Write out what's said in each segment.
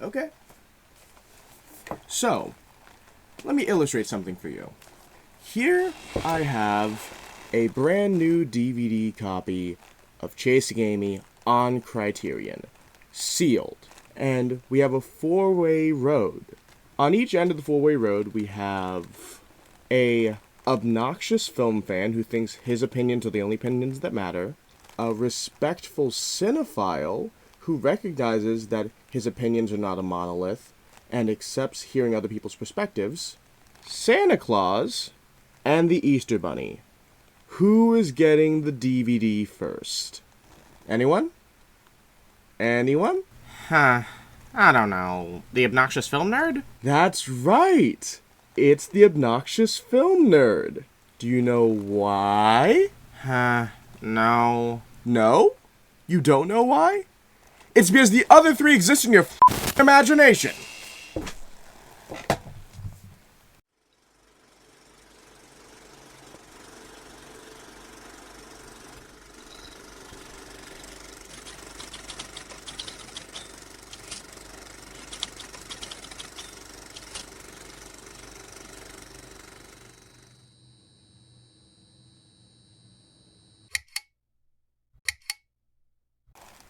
Okay. So, let me illustrate something for you. Here I have a brand new DVD copy of Chasing Amy on Criterion, sealed. And we have a four-way road. On each end of the four-way road, we have a obnoxious film fan who thinks his opinions are the only opinions that matter, a respectful cinephile who recognizes that his opinions are not a monolith and accepts hearing other people's perspectives, Santa Claus, and the Easter Bunny. Who is getting the DVD first? Anyone? Anyone? I don't know. The obnoxious film nerd? That's right! It's the obnoxious film nerd. Do you know why? No. No? You don't know why? It's because the other three exist in your imagination!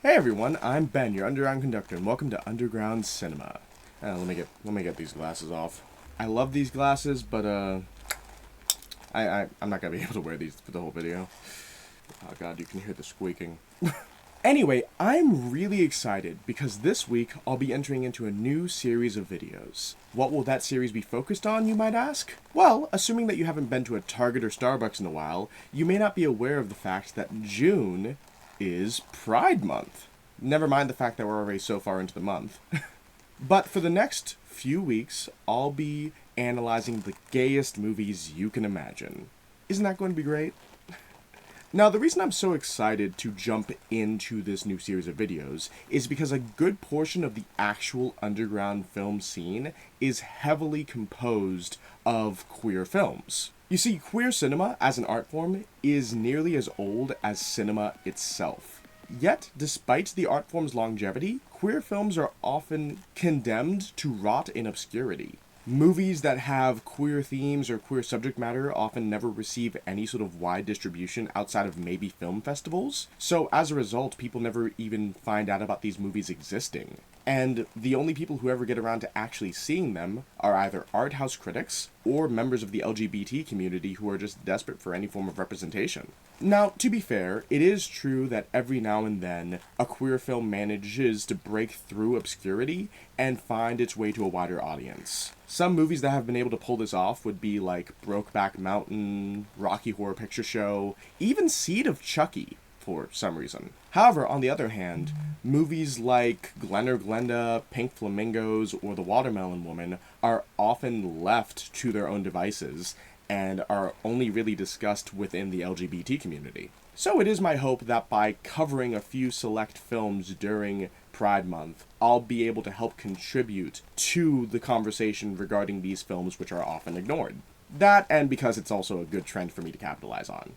Hey everyone, I'm Ben, your underground conductor, and welcome to Underground Cinema. Let me get these glasses off. I love these glasses, but I'm not gonna be able to wear these for the whole video. Oh god, you can hear the squeaking. Anyway, I'm really excited because this week I'll be entering into a new series of videos. What will that series be focused on, you might ask? Well, assuming that you haven't been to a Target or Starbucks in a while, you may not be aware of the fact that June is Pride Month. Never mind the fact that we're already so far into the month. But for the next few weeks, I'll be analyzing the gayest movies you can imagine. Isn't that going to be great? Now, the reason I'm so excited to jump into this new series of videos is because a good portion of the actual underground film scene is heavily composed of queer films. You see, queer cinema as an art form is nearly as old as cinema itself. Yet, despite the art form's longevity, queer films are often condemned to rot in obscurity. Movies that have queer themes or queer subject matter often never receive any sort of wide distribution outside of maybe film festivals, so as a result, people never even find out about these movies existing. And the only people who ever get around to actually seeing them are either art house critics or members of the LGBT community who are just desperate for any form of representation. Now, to be fair, it is true that every now and then a queer film manages to break through obscurity and find its way to a wider audience. Some movies that have been able to pull this off would be like Brokeback Mountain, Rocky Horror Picture Show, even Seed of Chucky, for some reason. However, on the other hand, movies like Glen or Glenda, Pink Flamingos, or The Watermelon Woman are often left to their own devices and are only really discussed within the LGBT community. So it is my hope that by covering a few select films during Pride Month, I'll be able to help contribute to the conversation regarding these films which are often ignored. That, and because it's also a good trend for me to capitalize on.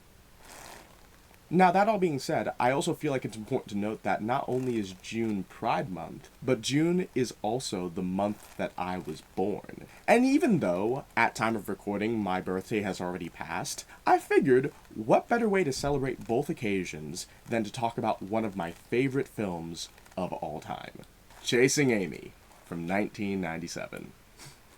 Now, that all being said, I also feel like it's important to note that not only is June Pride Month, but June is also the month that I was born. And even though, at time of recording, my birthday has already passed, I figured, what better way to celebrate both occasions than to talk about one of my favorite films of all time, Chasing Amy, from 1997.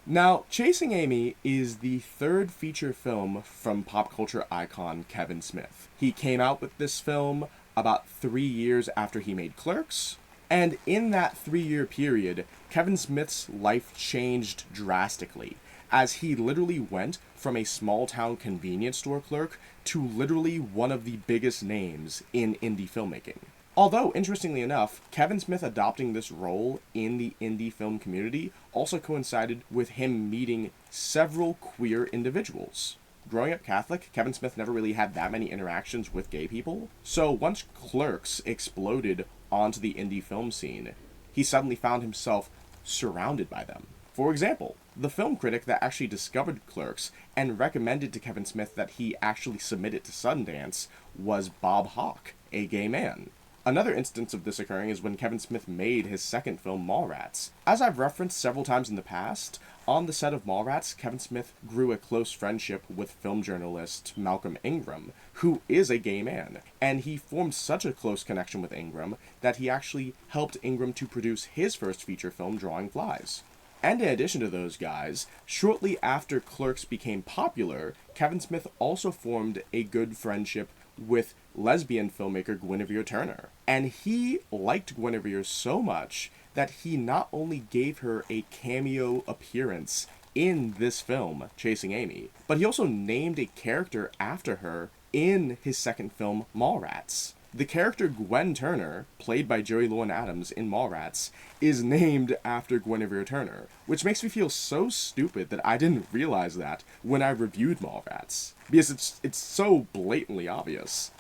Now, Chasing Amy is the third feature film from pop culture icon Kevin Smith. He came out with this film about 3 years after he made Clerks, and in that 3-year period, Kevin Smith's life changed drastically, as he literally went from a small-town convenience store clerk to literally one of the biggest names in indie filmmaking. Although, interestingly enough, Kevin Smith adopting this role in the indie film community also coincided with him meeting several queer individuals. Growing up Catholic, Kevin Smith never really had that many interactions with gay people, so once Clerks exploded onto the indie film scene, he suddenly found himself surrounded by them. For example, the film critic that actually discovered Clerks and recommended to Kevin Smith that he actually submit it to Sundance was Bob Hawke, a gay man. Another instance of this occurring is when Kevin Smith made his second film, Mallrats. As I've referenced several times in the past, on the set of Mallrats, Kevin Smith grew a close friendship with film journalist Malcolm Ingram, who is a gay man, and he formed such a close connection with Ingram that he actually helped Ingram to produce his first feature film, Drawing Flies. And in addition to those guys, shortly after Clerks became popular, Kevin Smith also formed a good friendship with lesbian filmmaker Guinevere Turner. And he liked Guinevere so much that he not only gave her a cameo appearance in this film, Chasing Amy, but he also named a character after her in his second film, Mallrats. The character Gwen Turner, played by Joey Lauren Adams in Mallrats, is named after Guinevere Turner, which makes me feel so stupid that I didn't realize that when I reviewed Mallrats, because it's so blatantly obvious.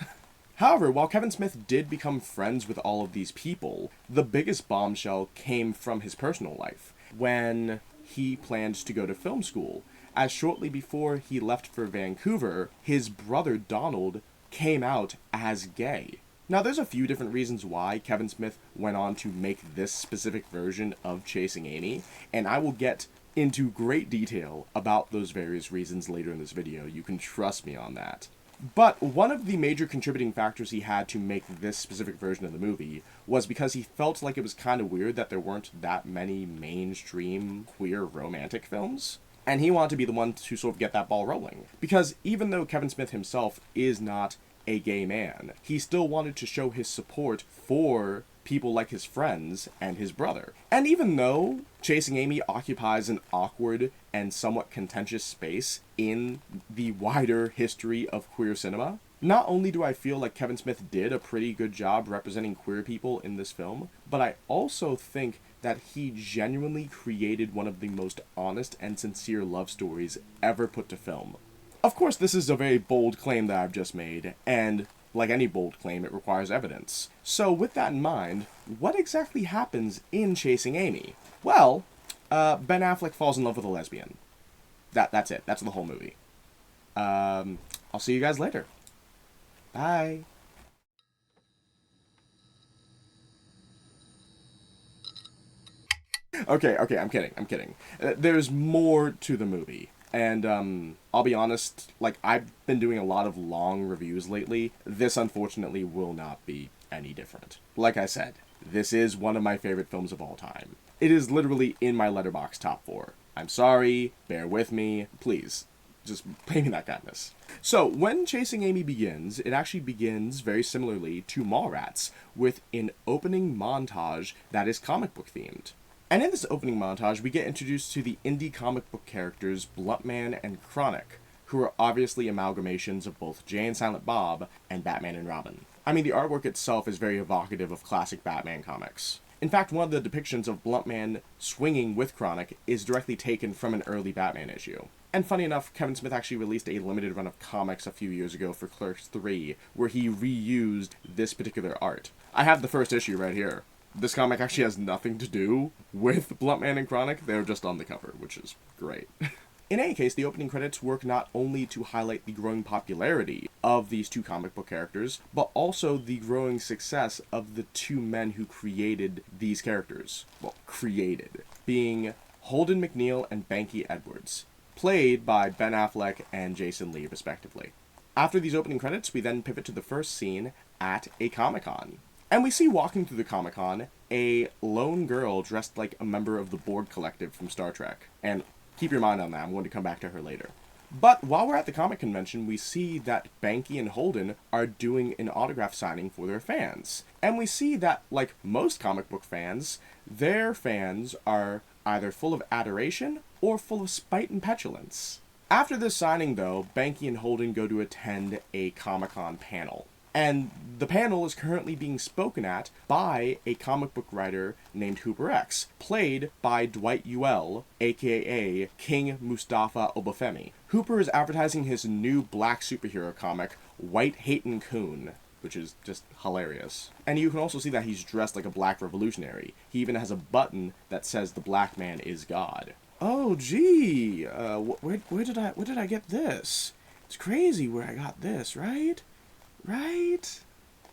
However, while Kevin Smith did become friends with all of these people, the biggest bombshell came from his personal life, when he planned to go to film school, as shortly before he left for Vancouver, his brother Donald came out as gay. Now, there's a few different reasons why Kevin Smith went on to make this specific version of Chasing Amy, and I will get into great detail about those various reasons later in this video. You can trust me on that. But one of the major contributing factors he had to make this specific version of the movie was because he felt like it was kind of weird that there weren't that many mainstream queer romantic films. And he wanted to be the one to sort of get that ball rolling. Because even though Kevin Smith himself is not a gay man, he still wanted to show his support for people like his friends and his brother. And even though Chasing Amy occupies an awkward and somewhat contentious space in the wider history of queer cinema, not only do I feel like Kevin Smith did a pretty good job representing queer people in this film, but I also think that he genuinely created one of the most honest and sincere love stories ever put to film. Of course, this is a very bold claim that I've just made, and like any bold claim, it requires evidence. So with that in mind, what exactly happens in Chasing Amy? Well, Ben Affleck falls in love with a lesbian. That's it. That's the whole movie. I'll see you guys later. Bye. Okay, I'm kidding. There's more to the movie. And, I'll be honest, like, I've been doing a lot of long reviews lately. This, unfortunately, will not be any different. Like I said, this is one of my favorite films of all time. It is literally in my Letterboxd top 4. I'm sorry, bear with me, please. Just pay me that kindness. So, when Chasing Amy begins, it actually begins very similarly to Mallrats, with an opening montage that is comic book themed. And in this opening montage, we get introduced to the indie comic book characters Bluntman and Chronic, who are obviously amalgamations of both Jay and Silent Bob and Batman and Robin. I mean, the artwork itself is very evocative of classic Batman comics. In fact, one of the depictions of Bluntman swinging with Chronic is directly taken from an early Batman issue. And funny enough, Kevin Smith actually released a limited run of comics a few years ago for Clerks 3, where he reused this particular art. I have the first issue right here. This comic actually has nothing to do with Bluntman and Chronic, they're just on the cover, which is great. In any case, the opening credits work not only to highlight the growing popularity of these two comic book characters, but also the growing success of the two men who created these characters. Well, created. Being Holden McNeil and Banky Edwards, played by Ben Affleck and Jason Lee, respectively. After these opening credits, we then pivot to the first scene at a Comic-Con. And we see walking through the Comic-Con a lone girl dressed like a member of the Borg Collective from Star Trek. And keep your mind on that, I'm going to come back to her later. But while we're at the comic convention, we see that Banky and Holden are doing an autograph signing for their fans. And we see that, like most comic book fans, their fans are either full of adoration or full of spite and petulance. After this signing, though, Banky and Holden go to attend a Comic-Con panel. And the panel is currently being spoken at by a comic book writer named Hooper X, played by Dwight Ewell, aka King Mustafa Obafemi. Hooper is advertising his new black superhero comic, White Hatin' Coon, which is just hilarious. And you can also see that he's dressed like a black revolutionary. He even has a button that says the black man is God. Oh, gee, where did I get this? It's crazy where I got this, right? Right?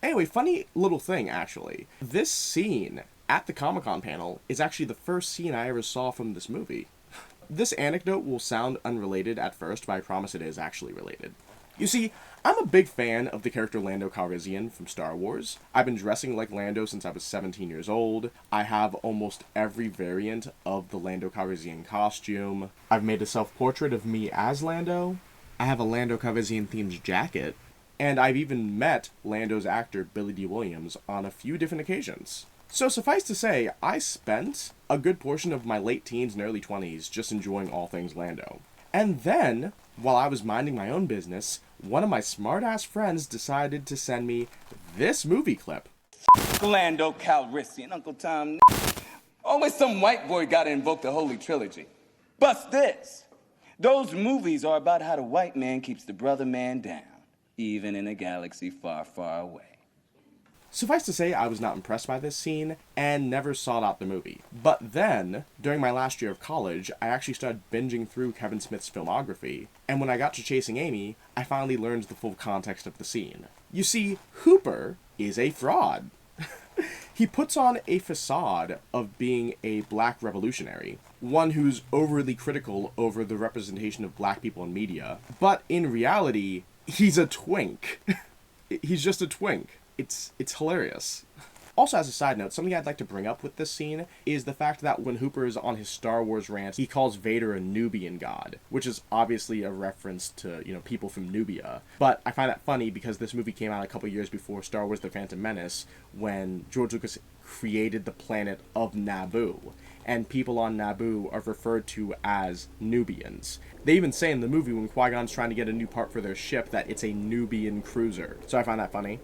Anyway, funny little thing, actually. This scene at the Comic-Con panel is actually the first scene I ever saw from this movie. This anecdote will sound unrelated at first, but I promise it is actually related. You see, I'm a big fan of the character Lando Calrissian from Star Wars. I've been dressing like Lando since I was 17 years old. I have almost every variant of the Lando Calrissian costume. I've made a self-portrait of me as Lando. I have a Lando Calrissian themed jacket. And I've even met Lando's actor Billy D. Williams on a few different occasions. So suffice to say, I spent a good portion of my late teens and early 20s just enjoying all things Lando. And then, while I was minding my own business, one of my smart-ass friends decided to send me this movie clip. Lando Calrissian, Uncle Tom. Always some white boy gotta invoke the Holy Trilogy. Bust this. Those movies are about how the white man keeps the brother man down, even in a galaxy far, far away. Suffice to say, I was not impressed by this scene, and never sought out the movie. But then, during my last year of college, I actually started binging through Kevin Smith's filmography, and when I got to Chasing Amy, I finally learned the full context of the scene. You see, Hooper is a fraud. He puts on a facade of being a black revolutionary, one who's overly critical over the representation of black people in media, but in reality, he's a twink. He's just a twink. It's hilarious. Also, as a side note, something I'd like to bring up with this scene is the fact that when Hooper is on his Star Wars rant, he calls Vader a Nubian god, which is obviously a reference to, people from Nubia. But I find that funny because this movie came out a couple years before Star Wars The Phantom Menace, when George Lucas created the planet of Naboo, and people on Naboo are referred to as Nubians. They even say in the movie when Qui-Gon's trying to get a new part for their ship that it's a Nubian cruiser. So I find that funny.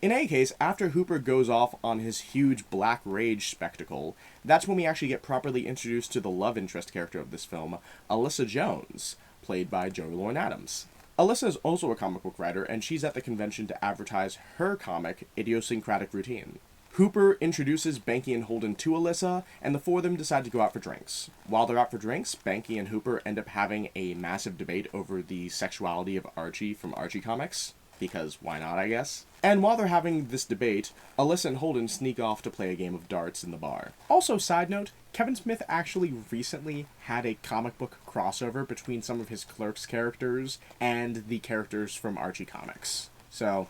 In any case, after Hooper goes off on his huge black rage spectacle, that's when we actually get properly introduced to the love interest character of this film, Alyssa Jones, played by Joey Lauren Adams. Alyssa is also a comic book writer, and she's at the convention to advertise her comic, Idiosyncratic Routine. Hooper introduces Banky and Holden to Alyssa, and the four of them decide to go out for drinks. While they're out for drinks, Banky and Hooper end up having a massive debate over the sexuality of Archie from Archie comics. Because why not, I guess? And while they're having this debate, Alyssa and Holden sneak off to play a game of darts in the bar. Also, side note, Kevin Smith actually recently had a comic book crossover between some of his Clerks characters and the characters from Archie comics. So,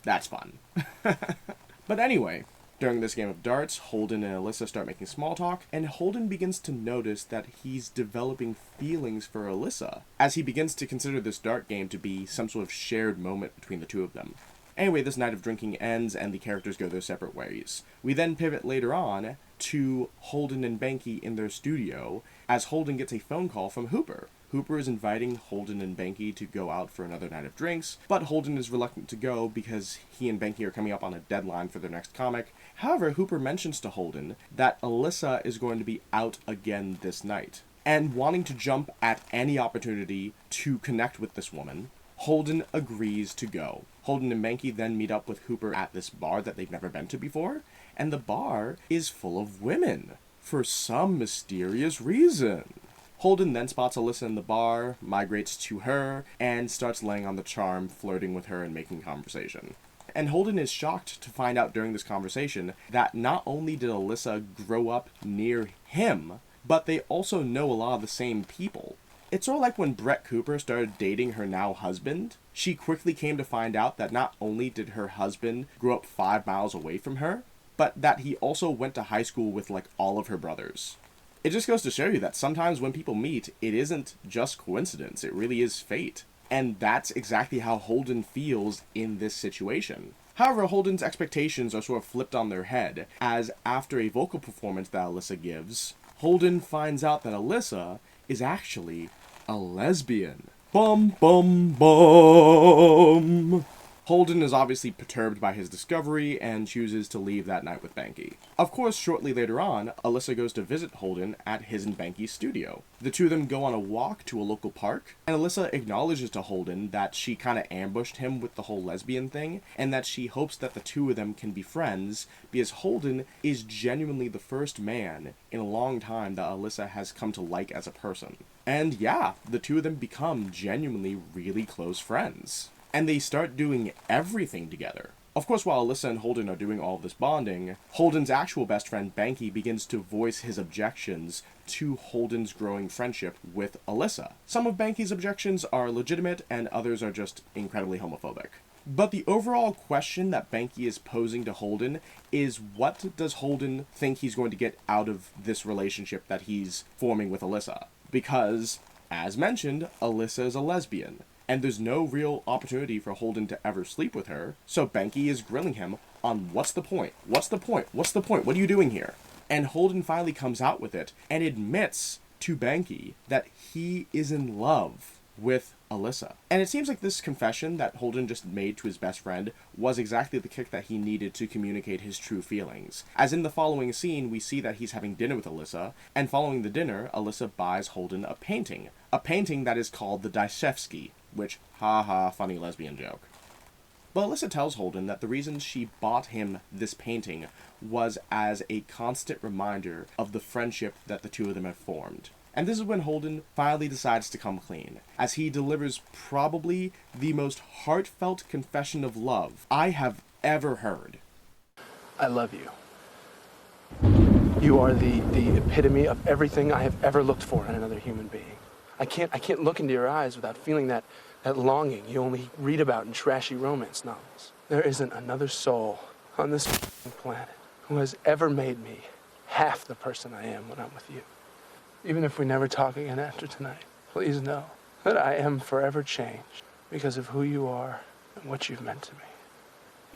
that's fun. But anyway, during this game of darts, Holden and Alyssa start making small talk, and Holden begins to notice that he's developing feelings for Alyssa, as he begins to consider this dart game to be some sort of shared moment between the two of them. Anyway, this night of drinking ends, and the characters go their separate ways. We then pivot later on to Holden and Banky in their studio, as Holden gets a phone call from Hooper. Hooper is inviting Holden and Banky to go out for another night of drinks, but Holden is reluctant to go because he and Banky are coming up on a deadline for their next comic. However, Hooper mentions to Holden that Alyssa is going to be out again this night, and wanting to jump at any opportunity to connect with this woman, Holden agrees to go. Holden and Banky then meet up with Hooper at this bar that they've never been to before, and the bar is full of women, for some mysterious reason. Holden then spots Alyssa in the bar, migrates to her, and starts laying on the charm, flirting with her and making conversation. And Holden is shocked to find out during this conversation that not only did Alyssa grow up near him, but they also know a lot of the same people. It's sort of like when Brett Cooper started dating her now husband. She quickly came to find out that not only did her husband grow up 5 miles away from her, but that he also went to high school with all of her brothers. It just goes to show you that sometimes when people meet, it isn't just coincidence, it really is fate. And that's exactly how Holden feels in this situation. However, Holden's expectations are sort of flipped on their head, as after a vocal performance that Alyssa gives, Holden finds out that Alyssa is actually a lesbian. Bum bum bum! Holden is obviously perturbed by his discovery and chooses to leave that night with Banky. Of course, shortly later on, Alyssa goes to visit Holden at his and Banky's studio. The two of them go on a walk to a local park, and Alyssa acknowledges to Holden that she kind of ambushed him with the whole lesbian thing, and that she hopes that the two of them can be friends, because Holden is genuinely the first man in a long time that Alyssa has come to like as a person. And yeah, the two of them become genuinely really close friends. And they start doing everything together. Of course, while Alyssa and Holden are doing all of this bonding, Holden's actual best friend Banky begins to voice his objections to Holden's growing friendship with Alyssa. Some of Banky's objections are legitimate and others are just incredibly homophobic. But the overall question that Banky is posing to Holden is, what does Holden think he's going to get out of this relationship that he's forming with Alyssa? Because, as mentioned, Alyssa is a lesbian, and there's no real opportunity for Holden to ever sleep with her, so Banky is grilling him on what's the point? What's the point? What's the point? What are you doing here? And Holden finally comes out with it and admits to Banky that he is in love with Alyssa. And it seems like this confession that Holden just made to his best friend was exactly the kick that he needed to communicate his true feelings. As in the following scene, we see that he's having dinner with Alyssa, and following the dinner, Alyssa buys Holden a painting that is called the Dashevsky, which, haha, funny lesbian joke. But Alyssa tells Holden that the reason she bought him this painting was as a constant reminder of the friendship that the two of them have formed. And this is when Holden finally decides to come clean, as he delivers probably the most heartfelt confession of love I have ever heard. I love you. You are the epitome of everything I have ever looked for in another human being. I can't look into your eyes without feeling that longing you only read about in trashy romance novels. There isn't another soul on this planet who has ever made me half the person I am when I'm with you. Even if we never talk again after tonight, please know that I am forever changed because of who you are and what you've meant to me.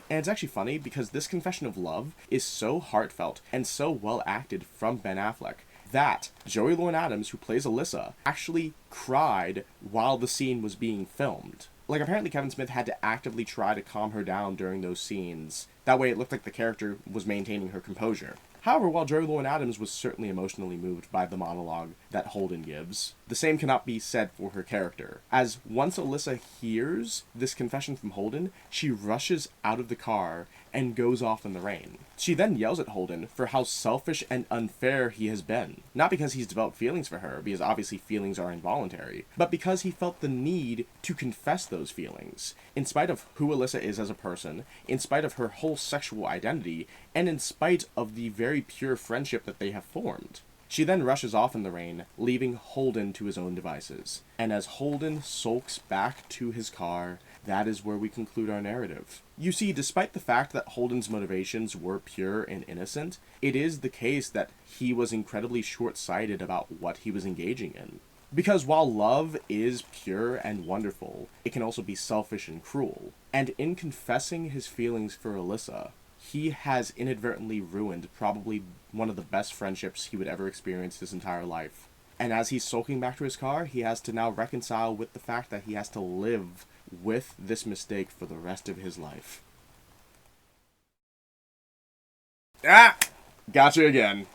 And it's actually funny because this confession of love is so heartfelt and so well acted from Ben Affleck that Joey Lauren Adams, who plays Alyssa, actually cried while the scene was being filmed. Like, apparently Kevin Smith had to actively try to calm her down during those scenes. That way it looked like the character was maintaining her composure. However, while Joey Lauren Adams was certainly emotionally moved by the monologue that Holden gives, the same cannot be said for her character, as once Alyssa hears this confession from Holden, she rushes out of the car and goes off in the rain. She then yells at Holden for how selfish and unfair he has been, not because he's developed feelings for her, because obviously feelings are involuntary, but because he felt the need to confess those feelings, in spite of who Alyssa is as a person, in spite of her whole sexual identity, and in spite of the very pure friendship that they have formed. She then rushes off in the rain, leaving Holden to his own devices. And as Holden sulks back to his car, that is where we conclude our narrative. You see, despite the fact that Holden's motivations were pure and innocent, it is the case that he was incredibly short-sighted about what he was engaging in. Because while love is pure and wonderful, it can also be selfish and cruel. And in confessing his feelings for Alyssa, he has inadvertently ruined probably one of the best friendships he would ever experience his entire life. And as he's sulking back to his car, he has to now reconcile with the fact that he has to live with this mistake for the rest of his life. Ah! Gotcha again.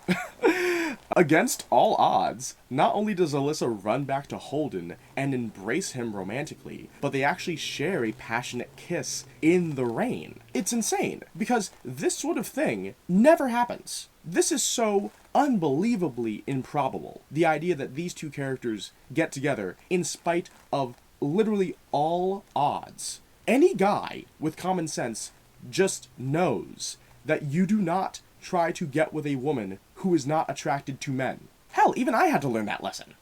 Against all odds, not only does Alyssa run back to Holden and embrace him romantically, but they actually share a passionate kiss in the rain. It's insane, because this sort of thing never happens. This is so unbelievably improbable. The idea that these two characters get together in spite of literally all odds. Any guy with common sense just knows that you do not try to get with a woman who is not attracted to men. Hell, even I had to learn that lesson.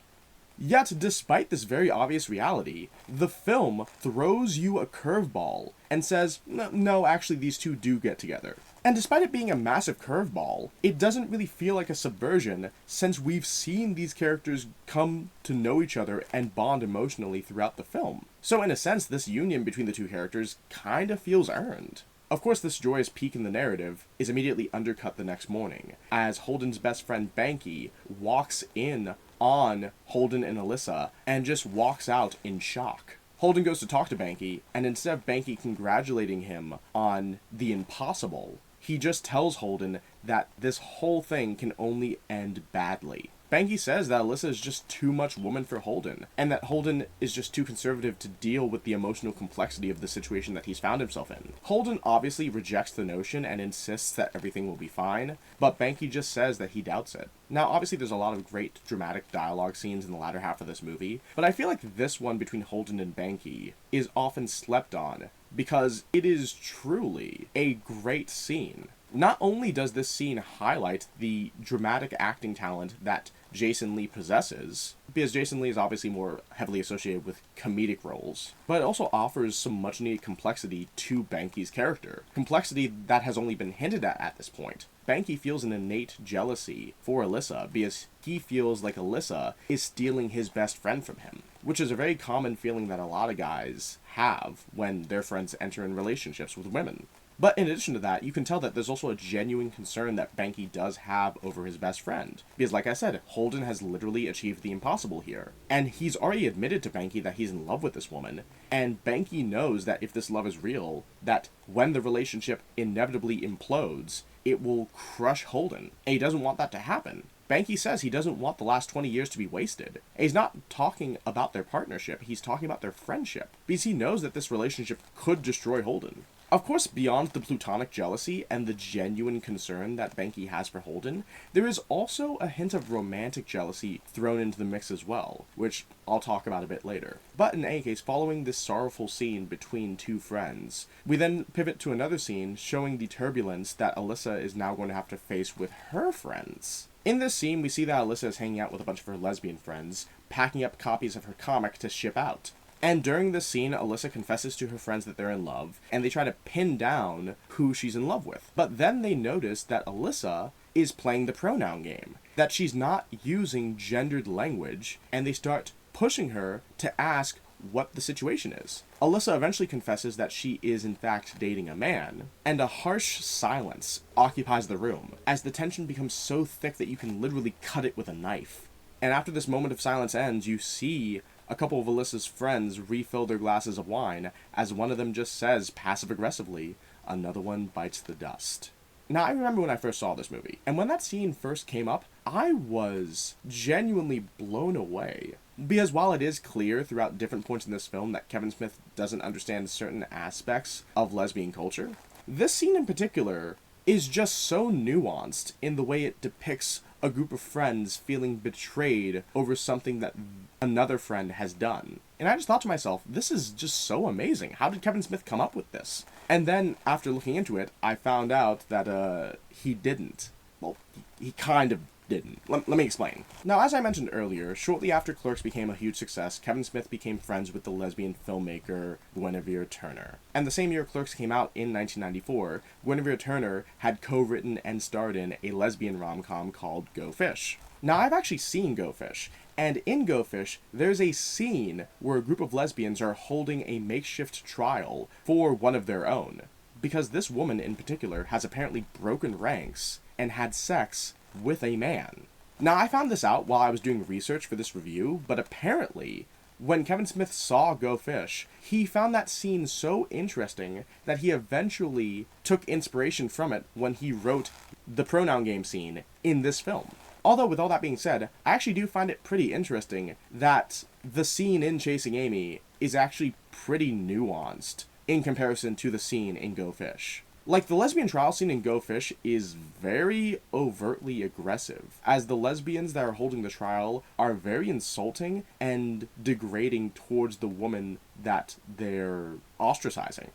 Yet, despite this very obvious reality, the film throws you a curveball and says, no, actually these two do get together. And despite it being a massive curveball, it doesn't really feel like a subversion since we've seen these characters come to know each other and bond emotionally throughout the film. So in a sense, this union between the two characters kind of feels earned. Of course, this joyous peak in the narrative is immediately undercut the next morning, as Holden's best friend Banky walks in on Holden and Alyssa and just walks out in shock. Holden goes to talk to Banky, and instead of Banky congratulating him on the impossible, he just tells Holden that this whole thing can only end badly. Banky says that Alyssa is just too much woman for Holden, and that Holden is just too conservative to deal with the emotional complexity of the situation that he's found himself in. Holden obviously rejects the notion and insists that everything will be fine, but Banky just says that he doubts it. Now, obviously there's a lot of great dramatic dialogue scenes in the latter half of this movie, but I feel like this one between Holden and Banky is often slept on because it is truly a great scene. Not only does this scene highlight the dramatic acting talent that Jason Lee possesses, because Jason Lee is obviously more heavily associated with comedic roles, but it also offers some much needed complexity to Banky's character. Complexity that has only been hinted at this point. Banky feels an innate jealousy for Alyssa because he feels like Alyssa is stealing his best friend from him, which is a very common feeling that a lot of guys have when their friends enter in relationships with women. But in addition to that, you can tell that there's also a genuine concern that Banky does have over his best friend. Because like I said, Holden has literally achieved the impossible here. And he's already admitted to Banky that he's in love with this woman. And Banky knows that if this love is real, that when the relationship inevitably implodes, it will crush Holden. And he doesn't want that to happen. Banky says he doesn't want the last 20 years to be wasted. And he's not talking about their partnership, he's talking about their friendship. Because he knows that this relationship could destroy Holden. Of course, beyond the plutonic jealousy and the genuine concern that Banky has for Holden, there is also a hint of romantic jealousy thrown into the mix as well, which I'll talk about a bit later. But in any case, following this sorrowful scene between two friends, we then pivot to another scene showing the turbulence that Alyssa is now going to have to face with her friends. In this scene, we see that Alyssa is hanging out with a bunch of her lesbian friends, packing up copies of her comic to ship out. And during this scene, Alyssa confesses to her friends that they're in love, and they try to pin down who she's in love with. But then they notice that Alyssa is playing the pronoun game, that she's not using gendered language, and they start pushing her to ask what the situation is. Alyssa eventually confesses that she is in fact dating a man, and a harsh silence occupies the room, as the tension becomes so thick that you can literally cut it with a knife. And after this moment of silence ends, you see a couple of Alyssa's friends refill their glasses of wine, as one of them just says, passive-aggressively, "Another one bites the dust." Now, I remember when I first saw this movie, and when that scene first came up, I was genuinely blown away. Because while it is clear throughout different points in this film that Kevin Smith doesn't understand certain aspects of lesbian culture, this scene in particular is just so nuanced in the way it depicts a group of friends feeling betrayed over something that another friend has done. And I just thought to myself, this is just so amazing. How did Kevin Smith come up with this? And then, after looking into it, I found out that he didn't. Well, he kind of didn't. Let me explain. Now, as I mentioned earlier, shortly after Clerks became a huge success, Kevin Smith became friends with the lesbian filmmaker Guinevere Turner. And the same year Clerks came out in 1994, Guinevere Turner had co-written and starred in a lesbian rom-com called Go Fish. Now, I've actually seen Go Fish, and in Go Fish, there's a scene where a group of lesbians are holding a makeshift trial for one of their own, because this woman in particular has apparently broken ranks and had sex with a man. Now, I found this out while I was doing research for this review, but apparently, when Kevin Smith saw Go Fish, he found that scene so interesting that he eventually took inspiration from it when he wrote the pronoun game scene in this film. Although, with all that being said, I actually do find it pretty interesting that the scene in Chasing Amy is actually pretty nuanced in comparison to the scene in Go Fish. Like, the lesbian trial scene in Go Fish is very overtly aggressive, as the lesbians that are holding the trial are very insulting and degrading towards the woman that they're ostracizing.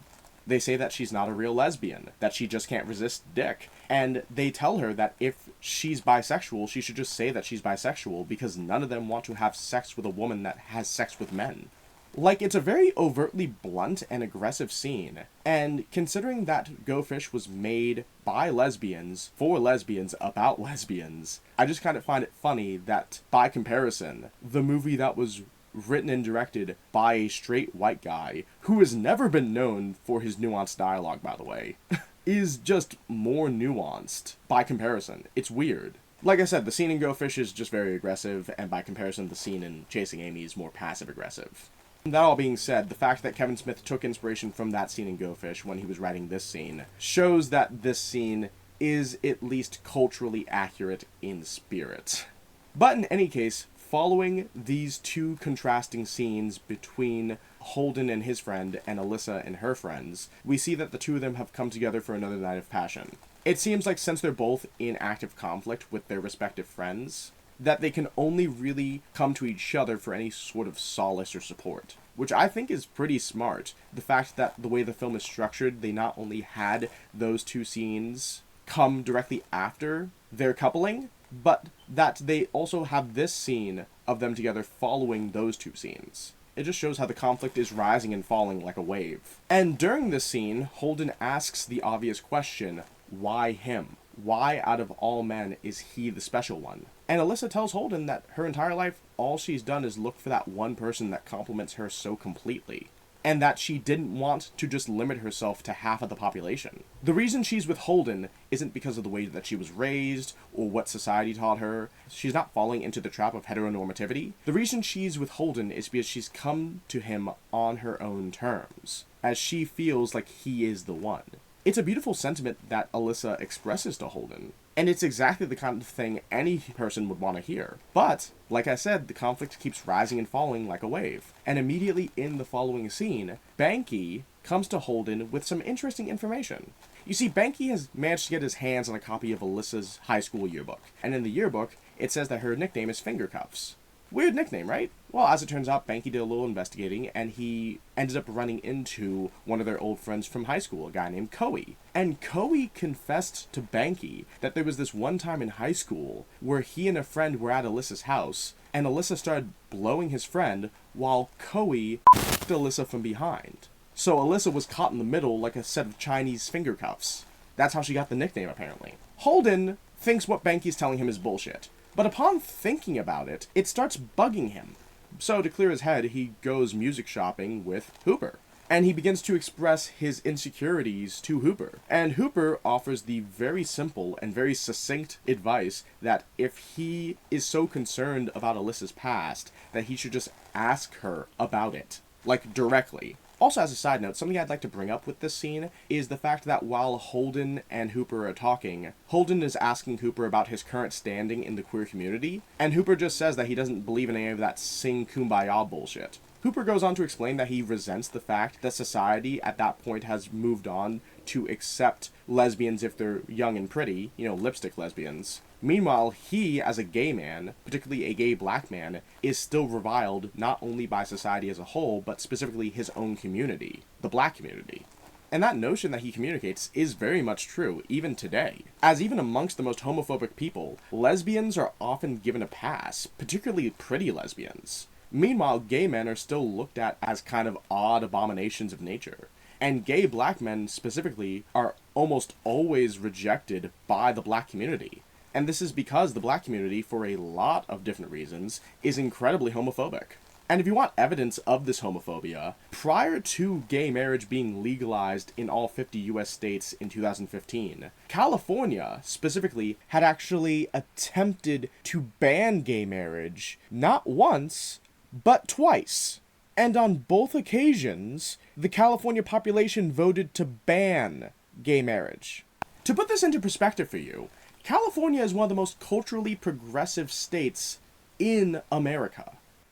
They say that she's not a real lesbian, that she just can't resist dick, and they tell her that if she's bisexual, she should just say that she's bisexual, because none of them want to have sex with a woman that has sex with men. Like, it's a very overtly blunt and aggressive scene, and considering that Go Fish was made by lesbians, for lesbians, about lesbians, I just kind of find it funny that, by comparison, the movie that was written and directed by a straight white guy, who has never been known for his nuanced dialogue, by the way, is just more nuanced by comparison. It's weird. Like I said, the scene in Go Fish is just very aggressive, and by comparison, the scene in Chasing Amy is more passive-aggressive. That all being said, the fact that Kevin Smith took inspiration from that scene in Go Fish when he was writing this scene shows that this scene is at least culturally accurate in spirit. But in any case, following these two contrasting scenes between Holden and his friend and Alyssa and her friends, we see that the two of them have come together for another night of passion. It seems like since they're both in active conflict with their respective friends, that they can only really come to each other for any sort of solace or support. which I think is pretty smart. The fact that the way the film is structured, they not only had those two scenes come directly after their coupling, but that they also have this scene of them together following those two scenes. It just shows how the conflict is rising and falling like a wave. And during this scene, Holden asks the obvious question, why him? Why out of all men is he the special one? And Alyssa tells Holden that her entire life, all she's done is look for that one person that complements her so completely. And that she didn't want to just limit herself to half of the population. The reason she's with Holden isn't because of the way that she was raised or what society taught her. She's not falling into the trap of heteronormativity. The reason she's with Holden is because she's come to him on her own terms, as she feels like he is the one. It's a beautiful sentiment that Alyssa expresses to Holden, and it's exactly the kind of thing any person would want to hear. But, like I said, the conflict keeps rising and falling like a wave. And immediately in the following scene, Banky comes to Holden with some interesting information. You see, Banky has managed to get his hands on a copy of Alyssa's high school yearbook, and in the yearbook, it says that her nickname is Fingercuffs. Weird nickname, right? Well, as it turns out, Banky did a little investigating, and he ended up running into one of their old friends from high school, a guy named Coey. And Coey confessed to Banky that there was this one time in high school where he and a friend were at Alyssa's house, and Alyssa started blowing his friend while Coey Alyssa from behind. So Alyssa was caught in the middle like a set of Chinese finger cuffs. That's how she got the nickname, apparently. Holden thinks what Banky's telling him is bullshit. But upon thinking about it, it starts bugging him. So to clear his head, he goes music shopping with Hooper. And he begins to express his insecurities to Hooper. And Hooper offers the very simple and very succinct advice that if he is so concerned about Alyssa's past, that he should just ask her about it. Like, directly. Also, as a side note, something I'd like to bring up with this scene is the fact that while Holden and Hooper are talking, Holden is asking Hooper about his current standing in the queer community, and Hooper just says that he doesn't believe in any of that sing kumbaya bullshit. Hooper goes on to explain that he resents the fact that society at that point has moved on to accept lesbians if they're young and pretty, lipstick lesbians. Meanwhile, he, as a gay man, particularly a gay black man, is still reviled not only by society as a whole, but specifically his own community, the black community. And that notion that he communicates is very much true, even today. As even amongst the most homophobic people, lesbians are often given a pass, particularly pretty lesbians. Meanwhile, gay men are still looked at as kind of odd abominations of nature. And gay black men, specifically, are almost always rejected by the black community. And this is because the black community, for a lot of different reasons, is incredibly homophobic. And if you want evidence of this homophobia, prior to gay marriage being legalized in all 50 US states in 2015, California, specifically, had actually attempted to ban gay marriage, not once, but twice. And on both occasions, the California population voted to ban gay marriage. To put this into perspective for you, California is one of the most culturally progressive states in America.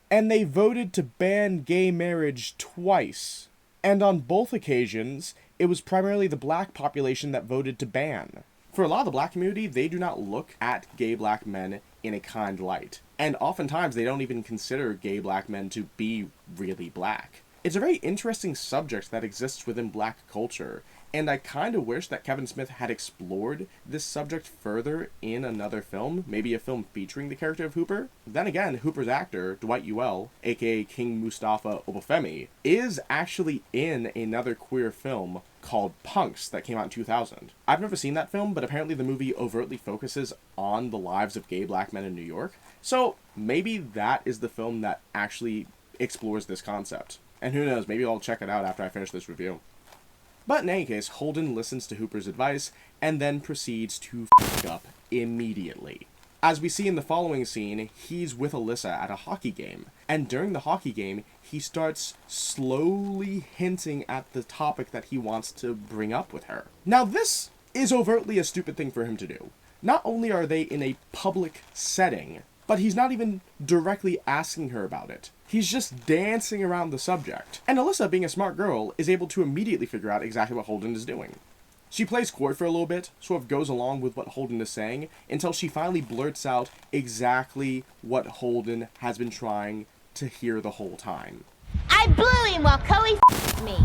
And they voted to ban gay marriage twice. And on both occasions, it was primarily the black population that voted to ban. For a lot of the black community, they do not look at gay black men in a kind light. And oftentimes, they don't even consider gay black men to be really black. It's a very interesting subject that exists within black culture, and I kind of wish that Kevin Smith had explored this subject further in another film, maybe a film featuring the character of Hooper. Then again, Hooper's actor, Dwight Ewell, aka King Mustafa Obafemi, is actually in another queer film called Punks that came out in 2000. I've never seen that film, but apparently the movie overtly focuses on the lives of gay black men in New York, so maybe that is the film that actually explores this concept. And who knows, maybe I'll check it out after I finish this review. But in any case, Holden listens to Hooper's advice, and then proceeds to f*** up immediately. As we see in the following scene, he's with Alyssa at a hockey game, and during the hockey game, he starts slowly hinting at the topic that he wants to bring up with her. Now this is overtly a stupid thing for him to do. Not only are they in a public setting, but he's not even directly asking her about it. He's just dancing around the subject. And Alyssa, being a smart girl, is able to immediately figure out exactly what Holden is doing. She plays coy for a little bit, sort of goes along with what Holden is saying, until she finally blurts out exactly what Holden has been trying to hear the whole time. I blew him while Chloe f***ed me.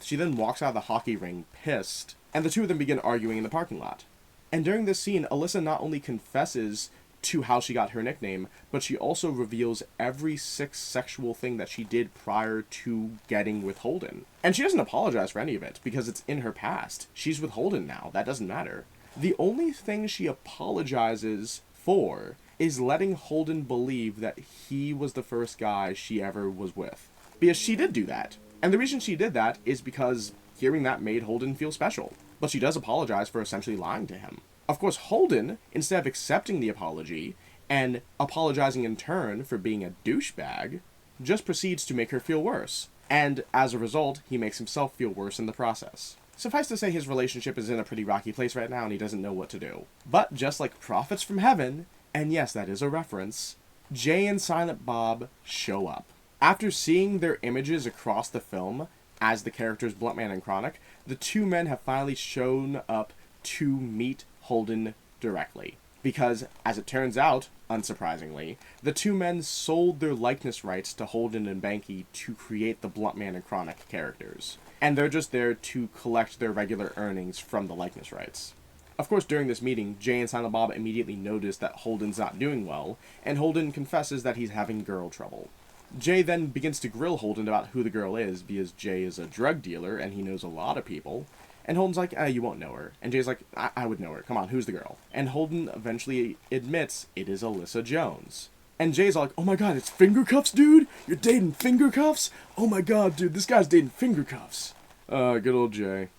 She then walks out of the hockey ring, pissed, and the two of them begin arguing in the parking lot. And during this scene, Alyssa not only confesses to how she got her nickname, but she also reveals every sexual thing that she did prior to getting with Holden. And she doesn't apologize for any of it, because it's in her past. She's with Holden now, that doesn't matter. The only thing she apologizes for is letting Holden believe that he was the first guy she ever was with. Because she did do that. And the reason she did that is because hearing that made Holden feel special. But she does apologize for essentially lying to him. Of course, Holden, instead of accepting the apology and apologizing in turn for being a douchebag, just proceeds to make her feel worse. And as a result, he makes himself feel worse in the process. Suffice to say, his relationship is in a pretty rocky place right now and he doesn't know what to do. But just like prophets from heaven, and yes, that is a reference, Jay and Silent Bob show up. After seeing their images across the film as the characters Bluntman and Chronic, the two men have finally shown up to meet Holden directly. Because, as it turns out, unsurprisingly, the two men sold their likeness rights to Holden and Banky to create the Bluntman and Chronic characters. And they're just there to collect their regular earnings from the likeness rights. Of course, during this meeting, Jay and Silent Bob immediately notice that Holden's not doing well, and Holden confesses that he's having girl trouble. Jay then begins to grill Holden about who the girl is, because Jay is a drug dealer and he knows a lot of people. And Holden's like, you won't know her. And Jay's like, I would know her. Come on, who's the girl? And Holden eventually admits it is Alyssa Jones. And Jay's like, oh my god, it's finger cuffs, dude? You're dating finger cuffs? Oh my god, dude, this guy's dating finger cuffs. Good old Jay.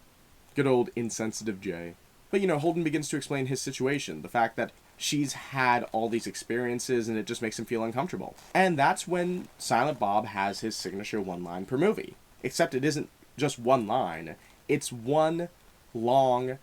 Good old insensitive Jay. But, Holden begins to explain his situation. The fact that she's had all these experiences and it just makes him feel uncomfortable. And that's when Silent Bob has his signature one line per movie. Except it isn't just one line. It's one long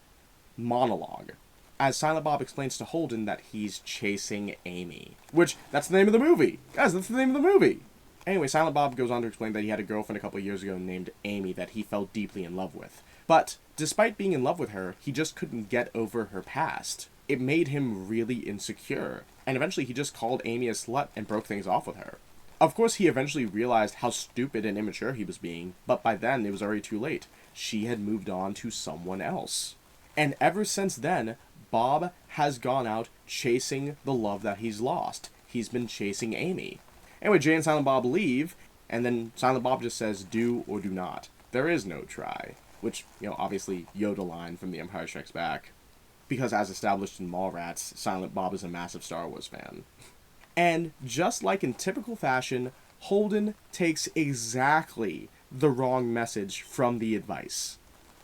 monologue. As Silent Bob explains to Holden that he's chasing Amy. Which, that's the name of the movie. Guys, that's the name of the movie. Anyway, Silent Bob goes on to explain that he had a girlfriend a couple years ago named Amy that he fell deeply in love with. But, despite being in love with her, he just couldn't get over her past. It made him really insecure. And eventually he just called Amy a slut and broke things off with her. Of course, he eventually realized how stupid and immature he was being, but by then it was already too late. She had moved on to someone else. And ever since then, Bob has gone out chasing the love that he's lost. He's been chasing Amy. Anyway, Jay and Silent Bob leave, and then Silent Bob just says, do or do not. There is no try. Which, obviously Yoda line from The Empire Strikes Back. Because as established in Mallrats, Silent Bob is a massive Star Wars fan. And just like in typical fashion, Holden takes exactly the wrong message from the advice.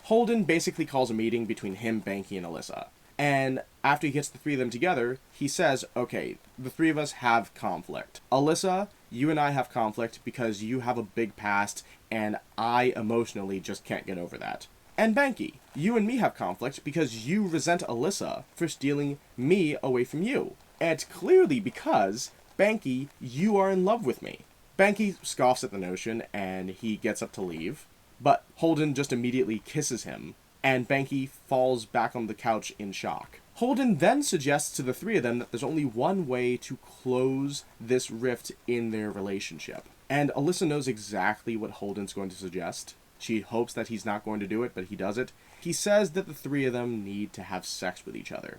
Holden basically calls a meeting between him, Banky, and Alyssa. And after he gets the three of them together, he says, okay, the three of us have conflict. Alyssa, you and I have conflict because you have a big past, and I emotionally just can't get over that. And Banky, you and me have conflict because you resent Alyssa for stealing me away from you. And it's clearly because, Banky, you are in love with me. Banky scoffs at the notion, and he gets up to leave. But Holden just immediately kisses him, and Banky falls back on the couch in shock. Holden then suggests to the three of them that there's only one way to close this rift in their relationship. And Alyssa knows exactly what Holden's going to suggest. She hopes that he's not going to do it, but he does it. He says that the three of them need to have sex with each other.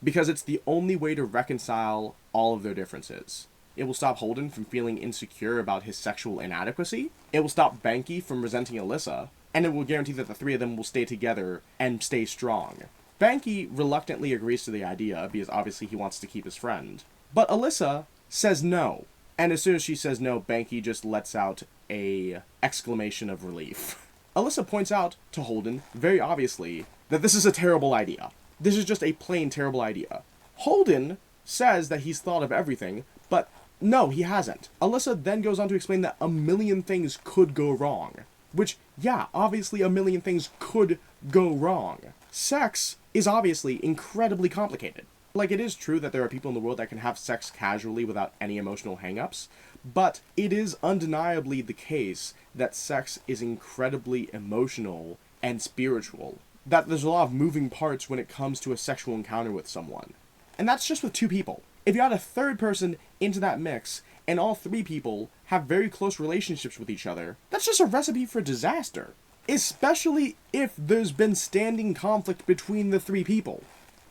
Because it's the only way to reconcile all of their differences. It will stop Holden from feeling insecure about his sexual inadequacy. It will stop Banky from resenting Alyssa. And it will guarantee that the three of them will stay together and stay strong. Banky reluctantly agrees to the idea, because obviously he wants to keep his friend. But Alyssa says no. And as soon as she says no, Banky just lets out a exclamation of relief. Alyssa points out to Holden, very obviously, that this is a terrible idea. This is just a plain terrible idea. Holden says that he's thought of everything, but no, he hasn't. Alyssa then goes on to explain that a million things could go wrong. Which, yeah, obviously a million things could go wrong. Sex is obviously incredibly complicated. Like, it is true that there are people in the world that can have sex casually without any emotional hang-ups, but it is undeniably the case that sex is incredibly emotional and spiritual. That there's a lot of moving parts when it comes to a sexual encounter with someone. And that's just with two people. If you add a third person into that mix, and all three people have very close relationships with each other, that's just a recipe for disaster. Especially if there's been standing conflict between the three people.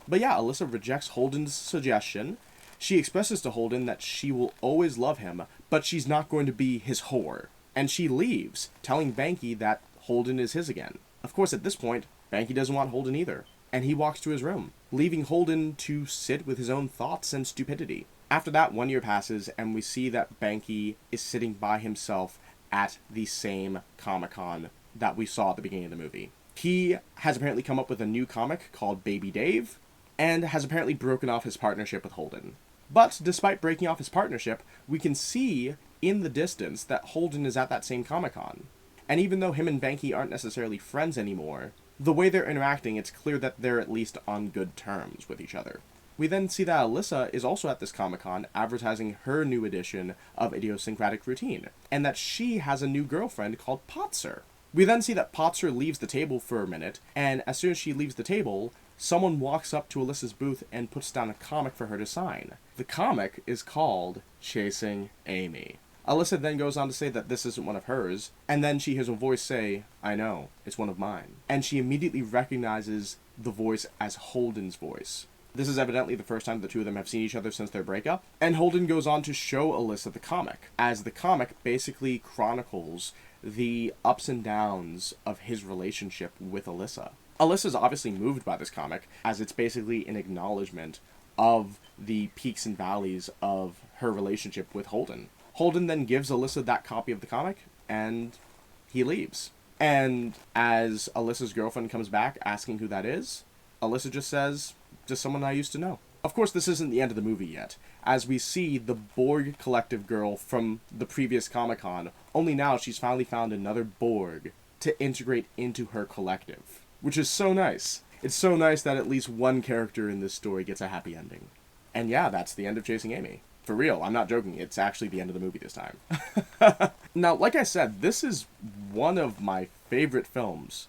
But yeah, Alyssa rejects Holden's suggestion. She expresses to Holden that she will always love him, but she's not going to be his whore. And she leaves, telling Banky that Holden is his again. Of course, at this point, Banky doesn't want Holden either, and he walks to his room, leaving Holden to sit with his own thoughts and stupidity. After that, 1 year passes, and we see that Banky is sitting by himself at the same Comic-Con that we saw at the beginning of the movie. He has apparently come up with a new comic called Baby Dave, and has apparently broken off his partnership with Holden. But despite breaking off his partnership, we can see in the distance that Holden is at that same Comic-Con. And even though him and Banky aren't necessarily friends anymore, the way they're interacting, it's clear that they're at least on good terms with each other. We then see that Alyssa is also at this Comic-Con advertising her new edition of Idiosyncratic Routine, and that she has a new girlfriend called Potser. We then see that Potser leaves the table for a minute, and as soon as she leaves the table, someone walks up to Alyssa's booth and puts down a comic for her to sign. The comic is called Chasing Amy. Alyssa then goes on to say that this isn't one of hers, and then she hears a voice say, "I know, it's one of mine." And she immediately recognizes the voice as Holden's voice. This is evidently the first time the two of them have seen each other since their breakup, and Holden goes on to show Alyssa the comic, as the comic basically chronicles the ups and downs of his relationship with Alyssa. Alyssa's obviously moved by this comic, as it's basically an acknowledgement of the peaks and valleys of her relationship with Holden. Holden then gives Alyssa that copy of the comic, and he leaves. And as Alyssa's girlfriend comes back asking who that is, Alyssa just says, "Just someone I used to know." Of course, this isn't the end of the movie yet, as we see the Borg Collective girl from the previous Comic-Con, only now she's finally found another Borg to integrate into her collective, which is so nice. It's so nice that at least one character in this story gets a happy ending. And yeah, that's the end of Chasing Amy. For real, I'm not joking, it's actually the end of the movie this time. Now, like I said, this is one of my favorite films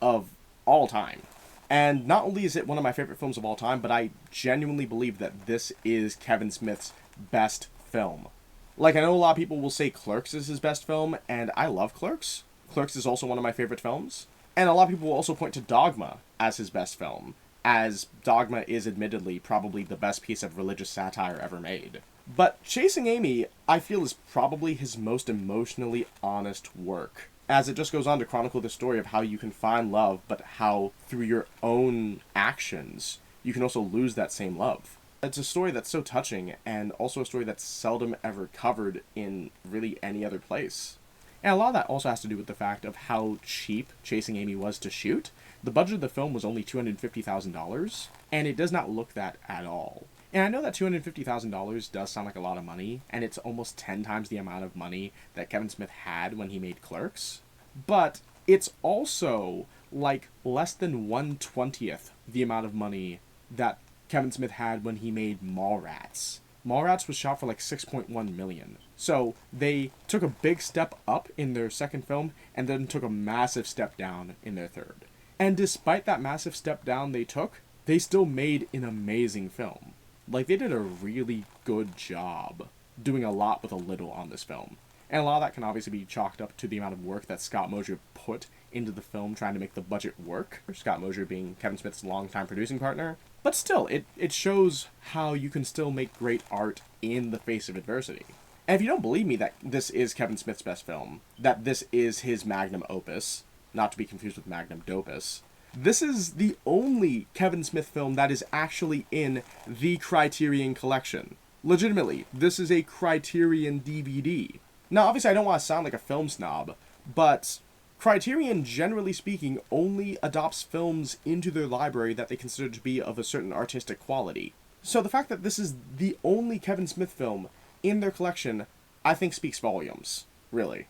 of all time. And not only is it one of my favorite films of all time, but I genuinely believe that this is Kevin Smith's best film. Like, I know a lot of people will say Clerks is his best film, and I love Clerks. Clerks is also one of my favorite films. And a lot of people will also point to Dogma as his best film, as Dogma is admittedly probably the best piece of religious satire ever made. But Chasing Amy, I feel, is probably his most emotionally honest work, as it just goes on to chronicle the story of how you can find love, but how, through your own actions, you can also lose that same love. It's a story that's so touching, and also a story that's seldom ever covered in really any other place. And a lot of that also has to do with the fact of how cheap Chasing Amy was to shoot. The budget of the film was only $250,000, and it does not look that at all. And I know that $250,000 does sound like a lot of money, and it's almost 10 times the amount of money that Kevin Smith had when he made Clerks. But it's also like less than 1/20th the amount of money that Kevin Smith had when he made Mallrats. Mallrats was shot for like $6.1 million. So they took a big step up in their second film, and then took a massive step down in their third. And despite that massive step down they took, they still made an amazing film. Like, they did a really good job doing a lot with a little on this film. And a lot of that can obviously be chalked up to the amount of work that Scott Mosier put into the film trying to make the budget work. Scott Mosier being Kevin Smith's longtime producing partner. But still, it shows how you can still make great art in the face of adversity. And if you don't believe me that this is Kevin Smith's best film, that this is his magnum opus, not to be confused with magnum opus, this is the only Kevin Smith film that is actually in the Criterion Collection. Legitimately, this is a Criterion DVD. Now, obviously, I don't want to sound like a film snob, but Criterion, generally speaking, only adopts films into their library that they consider to be of a certain artistic quality. So the fact that this is the only Kevin Smith film in their collection, I think speaks volumes, really.